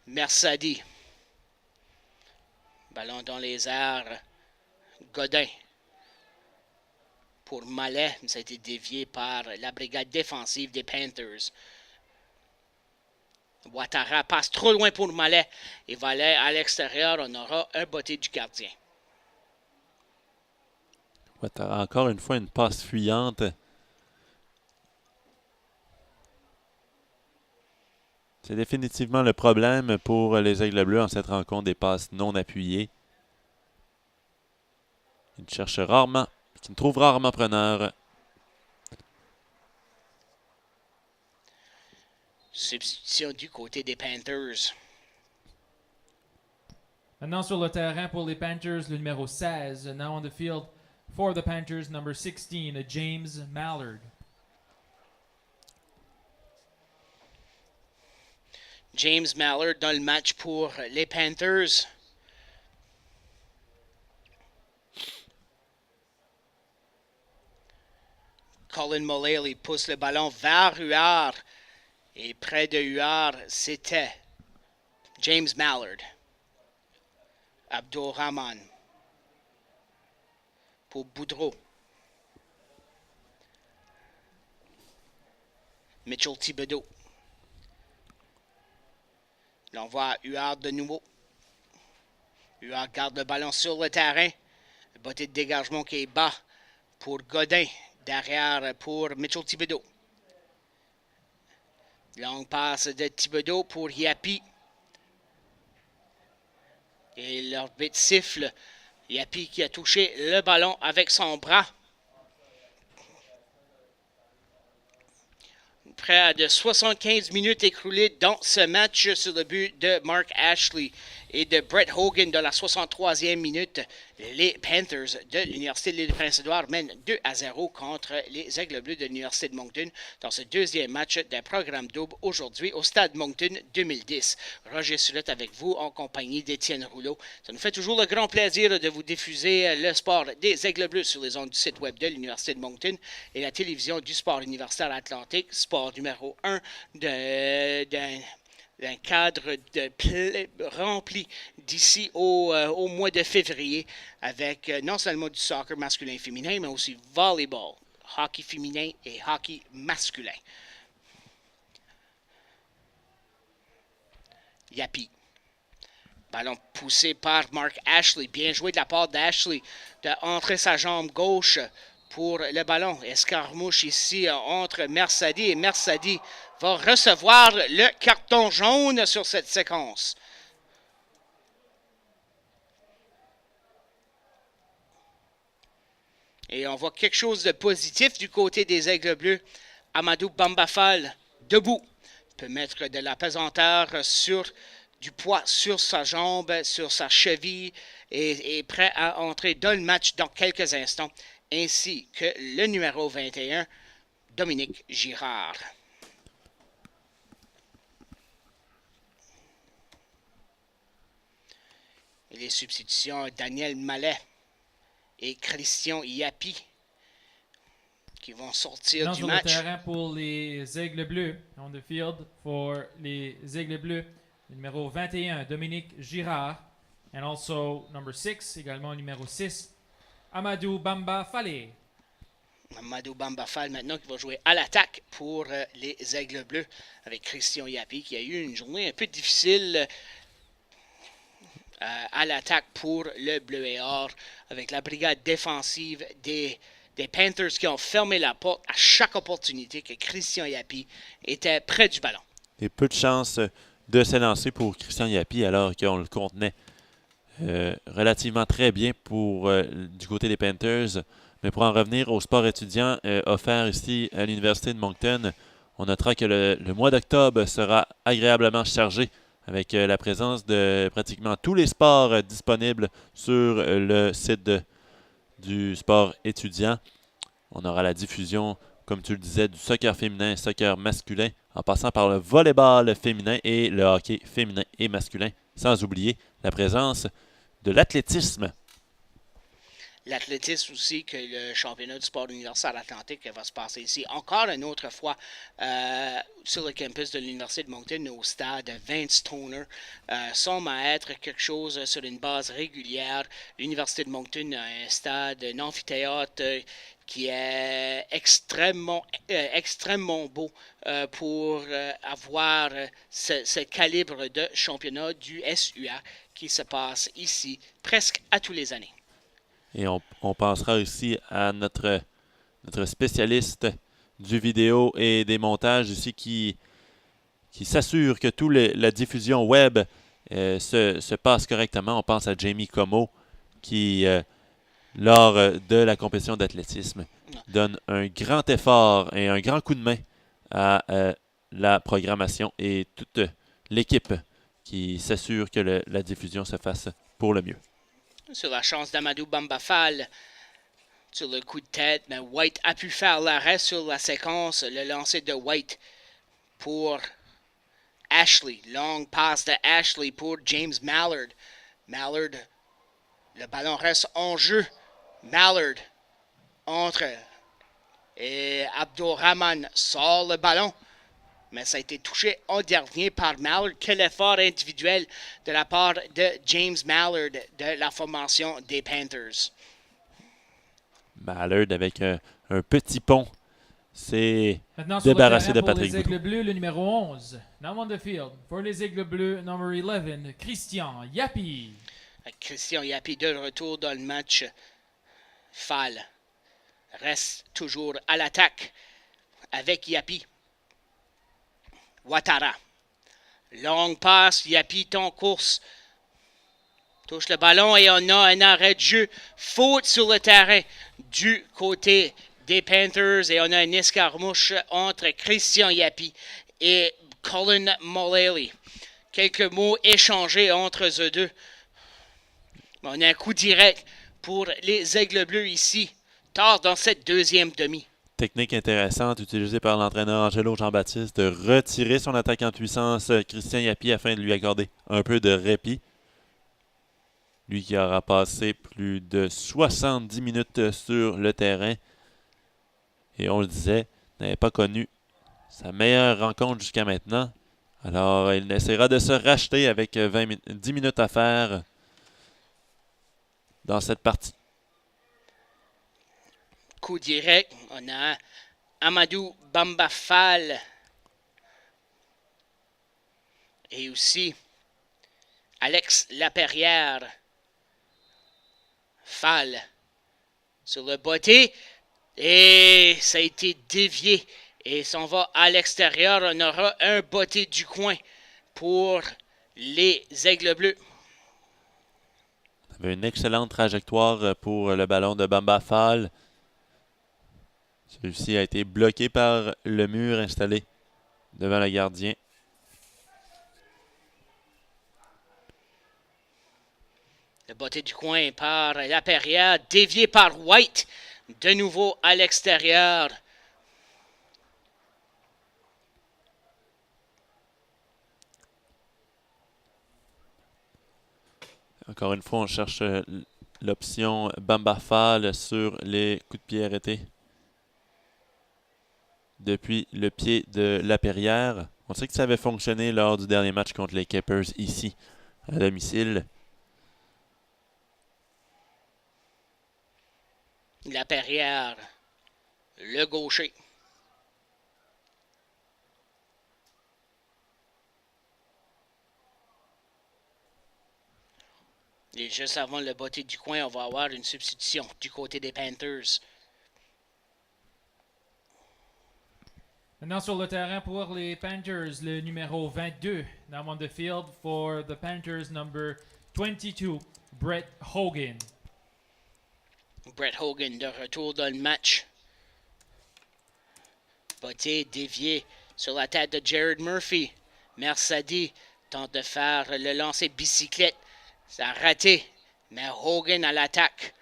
Mersadi. Ballon dans les airs. Godin. Pour Mallet, ça a été dévié par la brigade défensive des Panthers. Ouattara passe trop loin pour Mallet. Et va aller à l'extérieur, on aura un botté du gardien. Ouattara, encore une fois, une passe fuyante. C'est définitivement le problème pour les Aigles Bleus en cette rencontre, des passes non appuyées. Ils cherchent rarement, ils trouvent rarement preneur. Substitution du côté des Panthers. Maintenant sur le terrain pour les Panthers, le numéro 16. Now on the field for the Panthers, number 16, James Mallard. James Mallard dans le match pour les Panthers. Colin Mullally pousse le ballon vers Huard. Et près de Huard, c'était James Mallard. Abdurrahman pour Boudreau. Mitchell Thibodeau. L'envoie à Huard de nouveau. Huard garde le ballon sur le terrain. Le botté de dégagement qui est bas pour Godin. Derrière pour Mitchell Thibodeau. Longue passe de Thibodeau pour Yapi. Et l'arbitre siffle. Yapi qui a touché le ballon avec son bras. Près de 75 minutes écoulées dans ce match sur le but de Mark Ashley et de Brett Hogan de la 63e minute. Les Panthers de l'Université de l'Île-Prince-Édouard mènent 2-0 contre les Aigles Bleus de l'Université de Moncton dans ce deuxième match d'un programme double aujourd'hui au Stade Moncton 2010. Roger Sulette avec vous en compagnie d'Étienne Rouleau. Ça nous fait toujours le grand plaisir de vous diffuser le sport des Aigles Bleus sur les ondes du site web de l'Université de Moncton et la télévision du sport universitaire atlantique, sport numéro 1 d'un cadre rempli d'ici au mois de février avec non seulement du soccer masculin et féminin, mais aussi volleyball, hockey féminin et hockey masculin. Yapi. Ballon poussé par Mark Ashley. Bien joué de la part d'Ashley de entrer sa jambe gauche pour le ballon. Escarmouche ici entre Mersadi et Mersadi va recevoir le carton jaune sur cette séquence. Et on voit quelque chose de positif du côté des Aigles Bleus. Amadou Bambafal, debout, peut mettre de la pesanteur du poids sur sa jambe, sur sa cheville et est prêt à entrer dans le match dans quelques instants, ainsi que le numéro 21, Dominique Girard. Et les substitutions, Daniel Mallet et Christian Yapi qui vont sortir du match. Sur le terrain pour les Aigles Bleus, on the field for les Aigles Bleus, numéro 21, Dominique Girard, and also number 6, également numéro 6, Amadou Bamba Fale. Amadou Bamba Fall maintenant qui va jouer à l'attaque pour les Aigles Bleus avec Christian Yapi qui a eu une journée un peu difficile à l'attaque pour le Bleu et Or avec la brigade défensive des Panthers qui ont fermé la porte à chaque opportunité que Christian Yapi était près du ballon. Et peu de chance de s'élancer pour Christian Yapi alors qu'on le contenait relativement très bien du côté des Panthers. Mais pour en revenir au sport étudiant offert ici à l'Université de Moncton, on notera que le mois d'octobre sera agréablement chargé avec la présence de pratiquement tous les sports disponibles sur le site du sport étudiant. On aura la diffusion, comme tu le disais, du soccer féminin, soccer masculin, en passant par le volleyball féminin et le hockey féminin et masculin, sans oublier la présence de l'athlétisme. L'athlétisme aussi, que le championnat du sport universitaire atlantique va se passer ici encore une autre fois sur le campus de l'Université de Moncton au stade Vince Stoner. Semble être quelque chose sur une base régulière. L'Université de Moncton a un stade, un amphithéâtre qui est extrêmement beau pour avoir ce calibre de championnat du SUA qui se passe ici presque à tous les années. Et on pensera aussi à notre spécialiste du vidéo et des montages ici qui s'assure que toute la diffusion web se passe correctement. On pense à Jamie Como qui, lors de la compétition d'athlétisme, donne un grand effort et un grand coup de main à la programmation et toute l'équipe qui s'assure que la diffusion se fasse pour le mieux. Sur la chance d'Amadou Bambafal, sur le coup de tête, mais White a pu faire l'arrêt sur la séquence, le lancer de White pour Ashley. Longue passe de Ashley pour James Mallard. Mallard, le ballon reste en jeu. Mallard entre Et Abdurrahman sort le ballon. Mais ça a été touché en dernier par Mallard. Quel effort individuel de la part de James Mallard de la formation des Panthers. Mallard avec un petit pont. C'est Maintenant sur débarrassé le de terrain pour Patrick les Aigles Boudreau. Bleus, le numéro 11. Now on the field for les Aigles Bleus, number 11, Christian Yapi. Christian Yapi de retour dans le match. Fall reste toujours à l'attaque avec Yapi. Ouattara. Longue passe, Yapi est en course. Touche le ballon et on a un arrêt de jeu. Faute sur le terrain du côté des Panthers. Et on a une escarmouche entre Christian Yapi et Colin Mullally. Quelques mots échangés entre eux deux. On a un coup direct pour les Aigles Bleus ici, tard dans cette deuxième demi. Technique intéressante utilisée par l'entraîneur Angelo Jean-Baptiste de retirer son attaque en puissance Christian Yapi afin de lui accorder un peu de répit. Lui qui aura passé plus de 70 minutes sur le terrain. Et on le disait, n'avait pas connu sa meilleure rencontre jusqu'à maintenant. Alors, il essaiera de se racheter avec 10 minutes à faire dans cette partie. Coup direct, on a Amadou Bamba Fall. Et aussi Alex Laperrière. Fall sur le botté. Et ça a été dévié. Et s'en va à l'extérieur. On aura un botté du coin pour les Aigles Bleus. Il avait une excellente trajectoire pour le ballon de Bamba Fall. Celui-ci a été bloqué par le mur installé devant le gardien. Le botté du coin par Laperrière, dévié par White. De nouveau à l'extérieur. Encore une fois, on cherche l'option Bamba Fall sur les coups de pied arrêtés. Depuis le pied de Laperrière. On sait que ça avait fonctionné lors du dernier match contre les Capers ici, à domicile. Laperrière, le gaucher. Et juste avant le botté du coin, on va avoir une substitution du côté des Panthers. Maintenant sur le terrain pour les Panthers, le numéro 22. Now on the field for the Panthers, number 22, Brett Hogan. Brett Hogan de retour dans le match. Botté dévié sur la tête de Jared Murphy. Mercedes tente de faire le lancer bicyclette. Ça a raté, mais Hogan à l'attaque.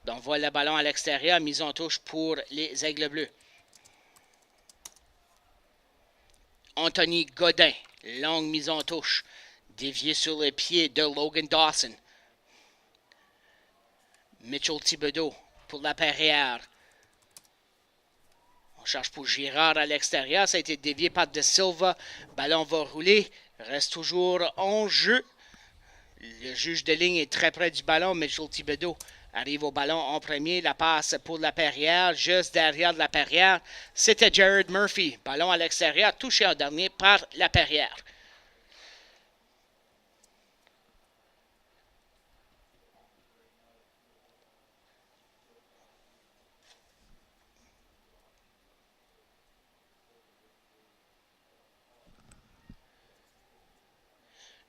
On voit le ballon à l'extérieur, mise en touche pour les Aigles Bleus. Anthony Godin, longue mise en touche, dévié sur le pied de Logan Dawson. Mitchell Thibodeau pour Laperrière. On cherche pour Girard à l'extérieur, ça a été dévié par De Silva. Ballon va rouler, reste toujours en jeu. Le juge de ligne est très près du ballon. Mitchell Thibodeau arrive au ballon en premier. La passe pour Laperrière. Juste derrière Laperrière, c'était Jared Murphy. Ballon à l'extérieur, touché en dernier par Laperrière.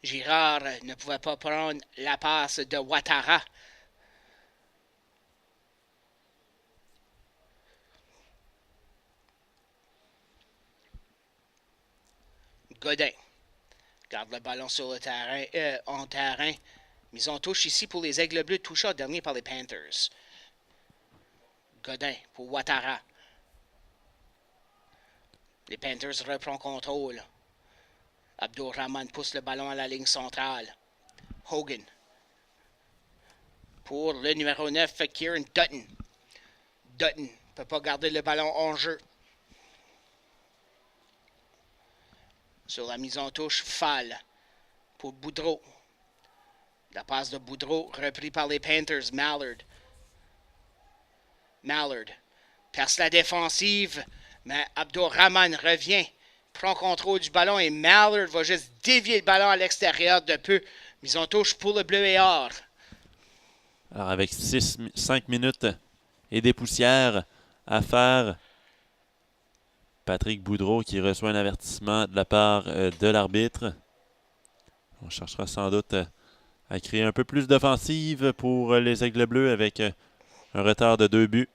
Girard ne pouvait pas prendre la passe de Ouattara. Godin garde le ballon sur le terrain, en terrain. Mise en touche ici pour les Aigles Bleus, touché en dernier par les Panthers. Godin pour Ouattara. Les Panthers reprennent contrôle. Abdurrahman pousse le ballon à la ligne centrale. Hogan. Pour le numéro 9, Kieran Dutton. Dutton ne peut pas garder le ballon en jeu. Sur la mise en touche, Fall pour Boudreau. La passe de Boudreau repris par les Panthers. Mallard perce la défensive, mais Abdurrahman revient, prend contrôle du ballon et Mallard va juste dévier le ballon à l'extérieur de peu. Mise en touche pour le bleu et or. Alors avec 5 minutes et des poussières à faire, Patrick Boudreau qui reçoit un avertissement de la part de l'arbitre. On cherchera sans doute à créer un peu plus d'offensive pour les Aigles Bleus avec un retard de 2 buts.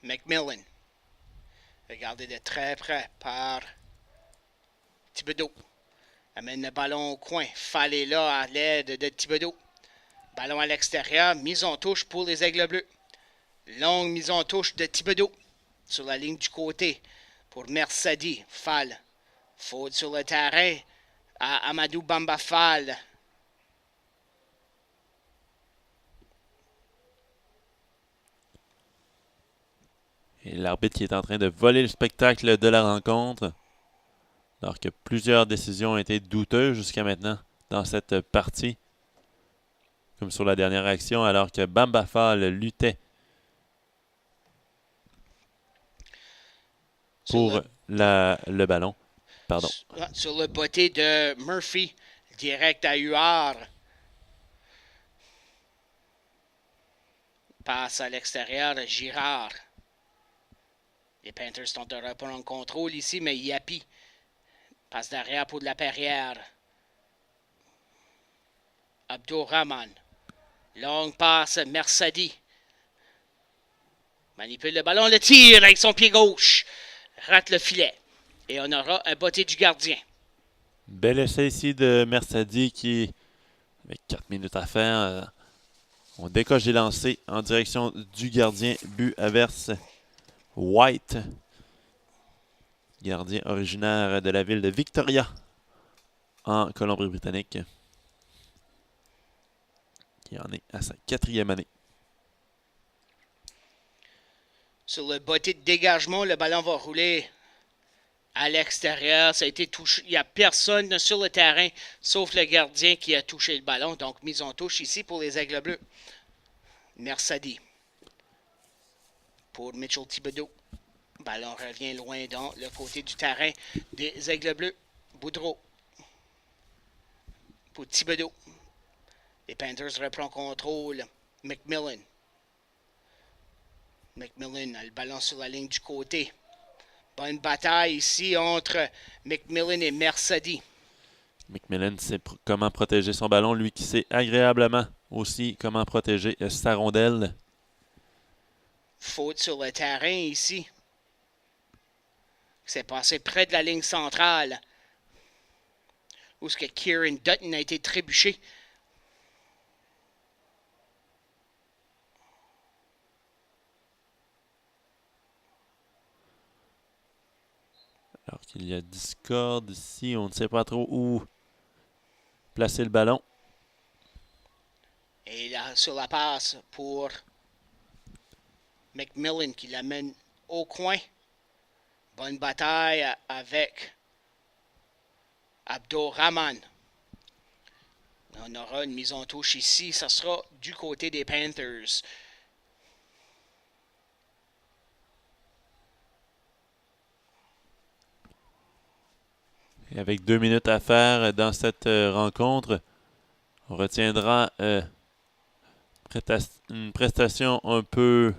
McMillan. Regardez de très près par Thibodeau. Amène le ballon au coin. Fallait là à l'aide de Thibodeau. Ballon à l'extérieur. Mise en touche pour les Aigles Bleus. Longue mise en touche de Thibodeau. Sur la ligne du côté pour Mercedi. Fall. Faute sur le terrain à Amadou Bamba Fall. Et l'arbitre qui est en train de voler le spectacle de la rencontre. Alors que plusieurs décisions ont été douteuses jusqu'à maintenant dans cette partie. Comme sur la dernière action, alors que Bamba Fall luttait pour le ballon. Pardon. Sur le botté de Murphy, direct à Huard. Passe à l'extérieur, Girard. Les Panthers tentent de reprendre en contrôle ici, mais Yapi passe derrière pour de la Perrière. Abdurrahman. Longue passe, Mercedi. Manipule le ballon, le tire avec son pied gauche. Rate le filet. Et on aura un botté du gardien. Bel essai ici de Mercedi qui, avec 4 minutes à faire, on décoche des lancers en direction du gardien. But averse White, gardien originaire de la ville de Victoria en Colombie-Britannique, qui en est à sa 4e année. Sur le botté de dégagement, le ballon va rouler à l'extérieur. Ça a été touché. Il n'y a personne sur le terrain, sauf le gardien qui a touché le ballon. Donc, mise en touche ici pour les Aigles Bleus. Mercedi. Pour Mitchell Thibodeau. Ballon revient loin dans le côté du terrain des Aigles Bleus. Boudreau. Pour Thibodeau. Les Panthers reprennent contrôle. McMillan. McMillan a le ballon sur la ligne du côté. Bonne bataille ici entre McMillan et Mercedi. McMillan sait comment protéger son ballon, lui qui sait agréablement aussi comment protéger sa rondelle. Faute sur le terrain ici. C'est passé près de la ligne centrale. Où est-ce que Kieran Dutton a été trébuché. Alors qu'il y a discorde ici, on ne sait pas trop où placer le ballon. Et là, sur la passe pour McMillan qui l'amène au coin. Bonne bataille avec Abdurrahman. On aura une mise en touche ici. Ça sera du côté des Panthers. Et avec 2 minutes à faire dans cette rencontre, on retiendra une prestation un peu,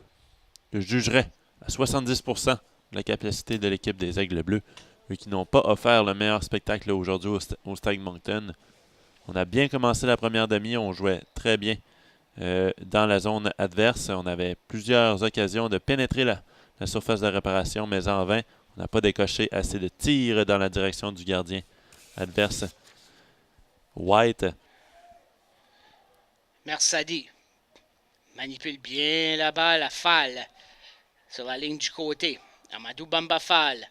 je jugerais, à 70% de la capacité de l'équipe des Aigles Bleus, eux qui n'ont pas offert le meilleur spectacle aujourd'hui au Stade Moncton. On a bien commencé la première demi, on jouait très bien dans la zone adverse. On avait plusieurs occasions de pénétrer la surface de réparation, mais en vain. On n'a pas décoché assez de tirs dans la direction du gardien adverse. White. Mercedi manipule bien la balle à Fall sur la ligne du côté. Amadou Bamba Fall.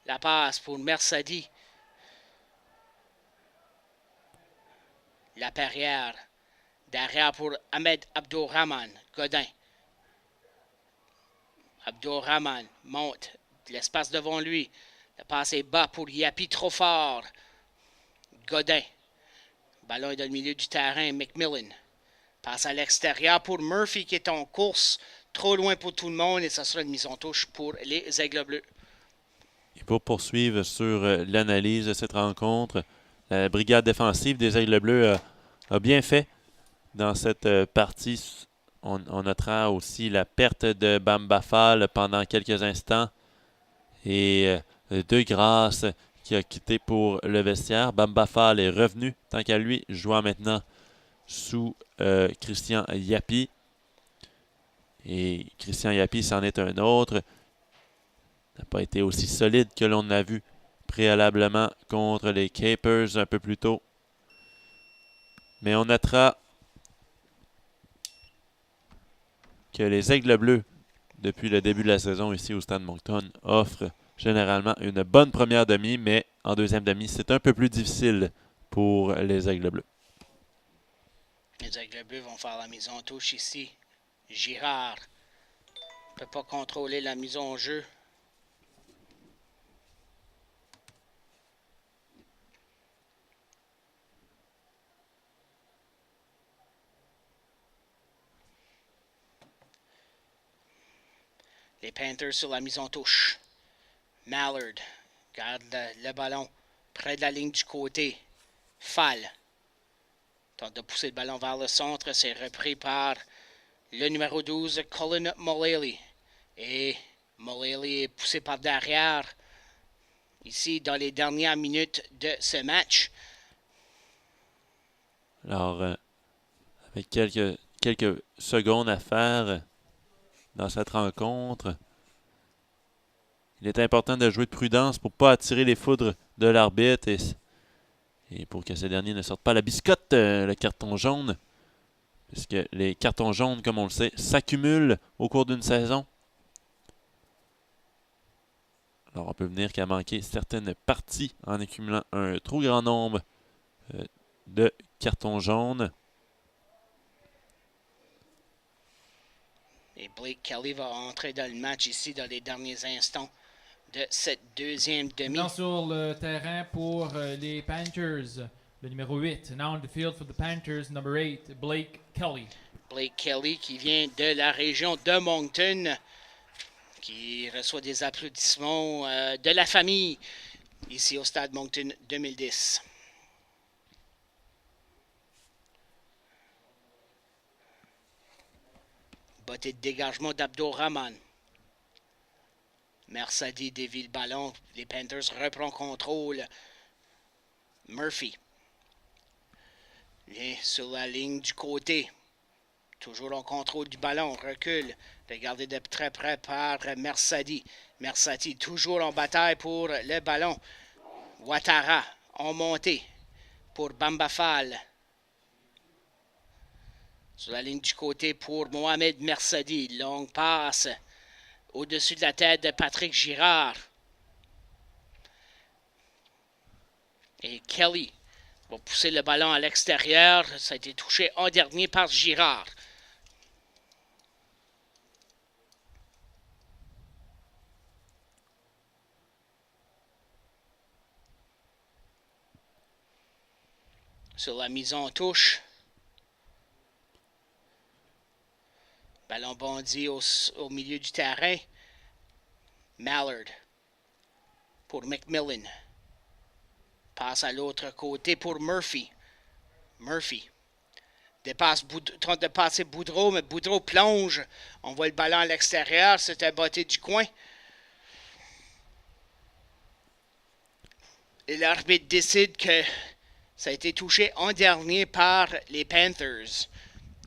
La passe pour Mercedi. La Perrière. Derrière pour Ahmed Abdourahman. Godin. Abdourahman monte. L'espace devant lui. Le passe est bas pour Yapi, trop fort. Godin. Ballon est dans le milieu du terrain. McMillan. Passe à l'extérieur pour Murphy qui est en course. Trop loin pour tout le monde et ça sera une mise en touche pour les Aigles Bleus. Et pour poursuivre sur l'analyse de cette rencontre, la brigade défensive des Aigles Bleus a bien fait dans cette partie. On notera aussi la perte de Bamba Fall pendant quelques instants et De Grasse qui a quitté pour le vestiaire. Bamba Fall est revenu, tant qu'à lui, jouant maintenant sous Christian Yapi. Et Christian Yapi, c'en est un autre. N'a pas été aussi solide que l'on a vu préalablement contre les Capers un peu plus tôt. Mais on notera que les Aigles Bleus, depuis le début de la saison ici au Stade Moncton, offrent généralement une bonne première demi, mais en deuxième demi, c'est un peu plus difficile pour les Aigles Bleus. Les Aigles Bleus vont faire la mise en touche ici. Girard ne peut pas contrôler la mise en jeu. Les Panthers sur la mise en touche. Mallard garde le ballon près de la ligne du côté. Fall tente de pousser le ballon vers le centre. C'est repris par le numéro 12, Colin Mullally. Et Mullally est poussé par derrière. Ici, dans les dernières minutes de ce match. Alors, avec quelques secondes à faire dans cette rencontre, il est important de jouer de prudence pour ne pas attirer les foudres de l'arbitre et pour que ce dernier ne sorte pas la biscotte, le carton jaune. Puisque les cartons jaunes, comme on le sait, s'accumulent au cours d'une saison. Alors, on peut venir qu'à manquer certaines parties en accumulant un trop grand nombre de cartons jaunes. Et Blake Kelly va entrer dans le match ici dans les derniers instants de cette deuxième demi. Maintenant sur le terrain pour les Panthers, le numéro 8. Now on the field for the Panthers, number 8, Blake Kelly. Blake Kelly qui vient de la région de Moncton, qui reçoit des applaudissements de la famille ici au Stade Moncton 2010. Botte de dégagement d'Abdourahman. Mersadi dévie le ballon. Les Panthers reprennent contrôle. Murphy vient sur la ligne du côté. Toujours en contrôle du ballon. Recule. Regardez de très près par Mersadi. Mersadi toujours en bataille pour le ballon. Ouattara en montée pour Bamba Fall. Sur la ligne du côté pour Mohamed Mersadi. Longue passe au-dessus de la tête de Patrick Girard. Et Kelly va pousser le ballon à l'extérieur. Ça a été touché en dernier par Girard. Sur la mise en touche. Ballon bondi au milieu du terrain. Mallard pour McMillan. Passe à l'autre côté pour Murphy. Murphy tente de passer Boudreau, mais Boudreau plonge. On voit le ballon à l'extérieur. C'est un botté du coin. Et l'arbitre décide que ça a été touché en dernier par les Panthers.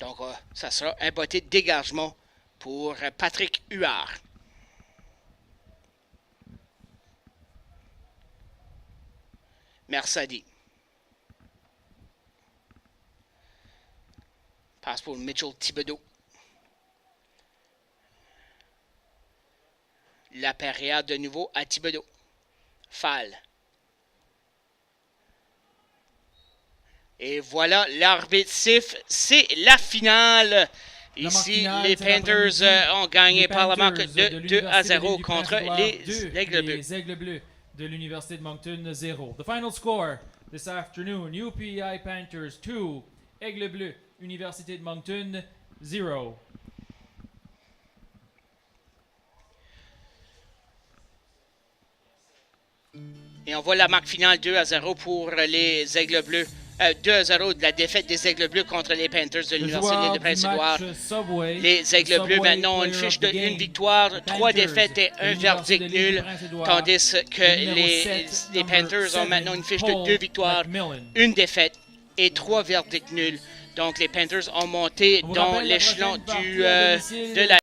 Donc, ça sera un botté de dégagement pour Patrick Huard. Mersadi. Passe pour Mitchell Thibodeau. La période de nouveau à Thibodeau. Fall. Et voilà, l'arbitre siffle, c'est la finale. La marque Ici, finale, les cet après-midi, Panthers ont gagné les par la marque Panthers de de 2 à l'Université de 0 l'île du contre Prince-Édouard, les Aigles Bleus. les Aigles Bleus de l'Université de Moncton 0. The final score this afternoon, UPEI Panthers 2, Aigles Bleus, Université de Moncton 0. Et on voit la marque finale 2 à 0 pour les Aigles Bleus. 2 à 0 de la défaite des Aigles Bleus contre les Panthers de l'Université de l'île du Prince-Édouard. Les Aigles Bleus maintenant ont une fiche de 1 victoire, 3 défaites et 1 verdict nul, tandis que les Panthers ont maintenant une fiche de 2 victoires, 1 défaite et 3 verdicts nuls. Donc les Panthers ont monté dans l'échelon de la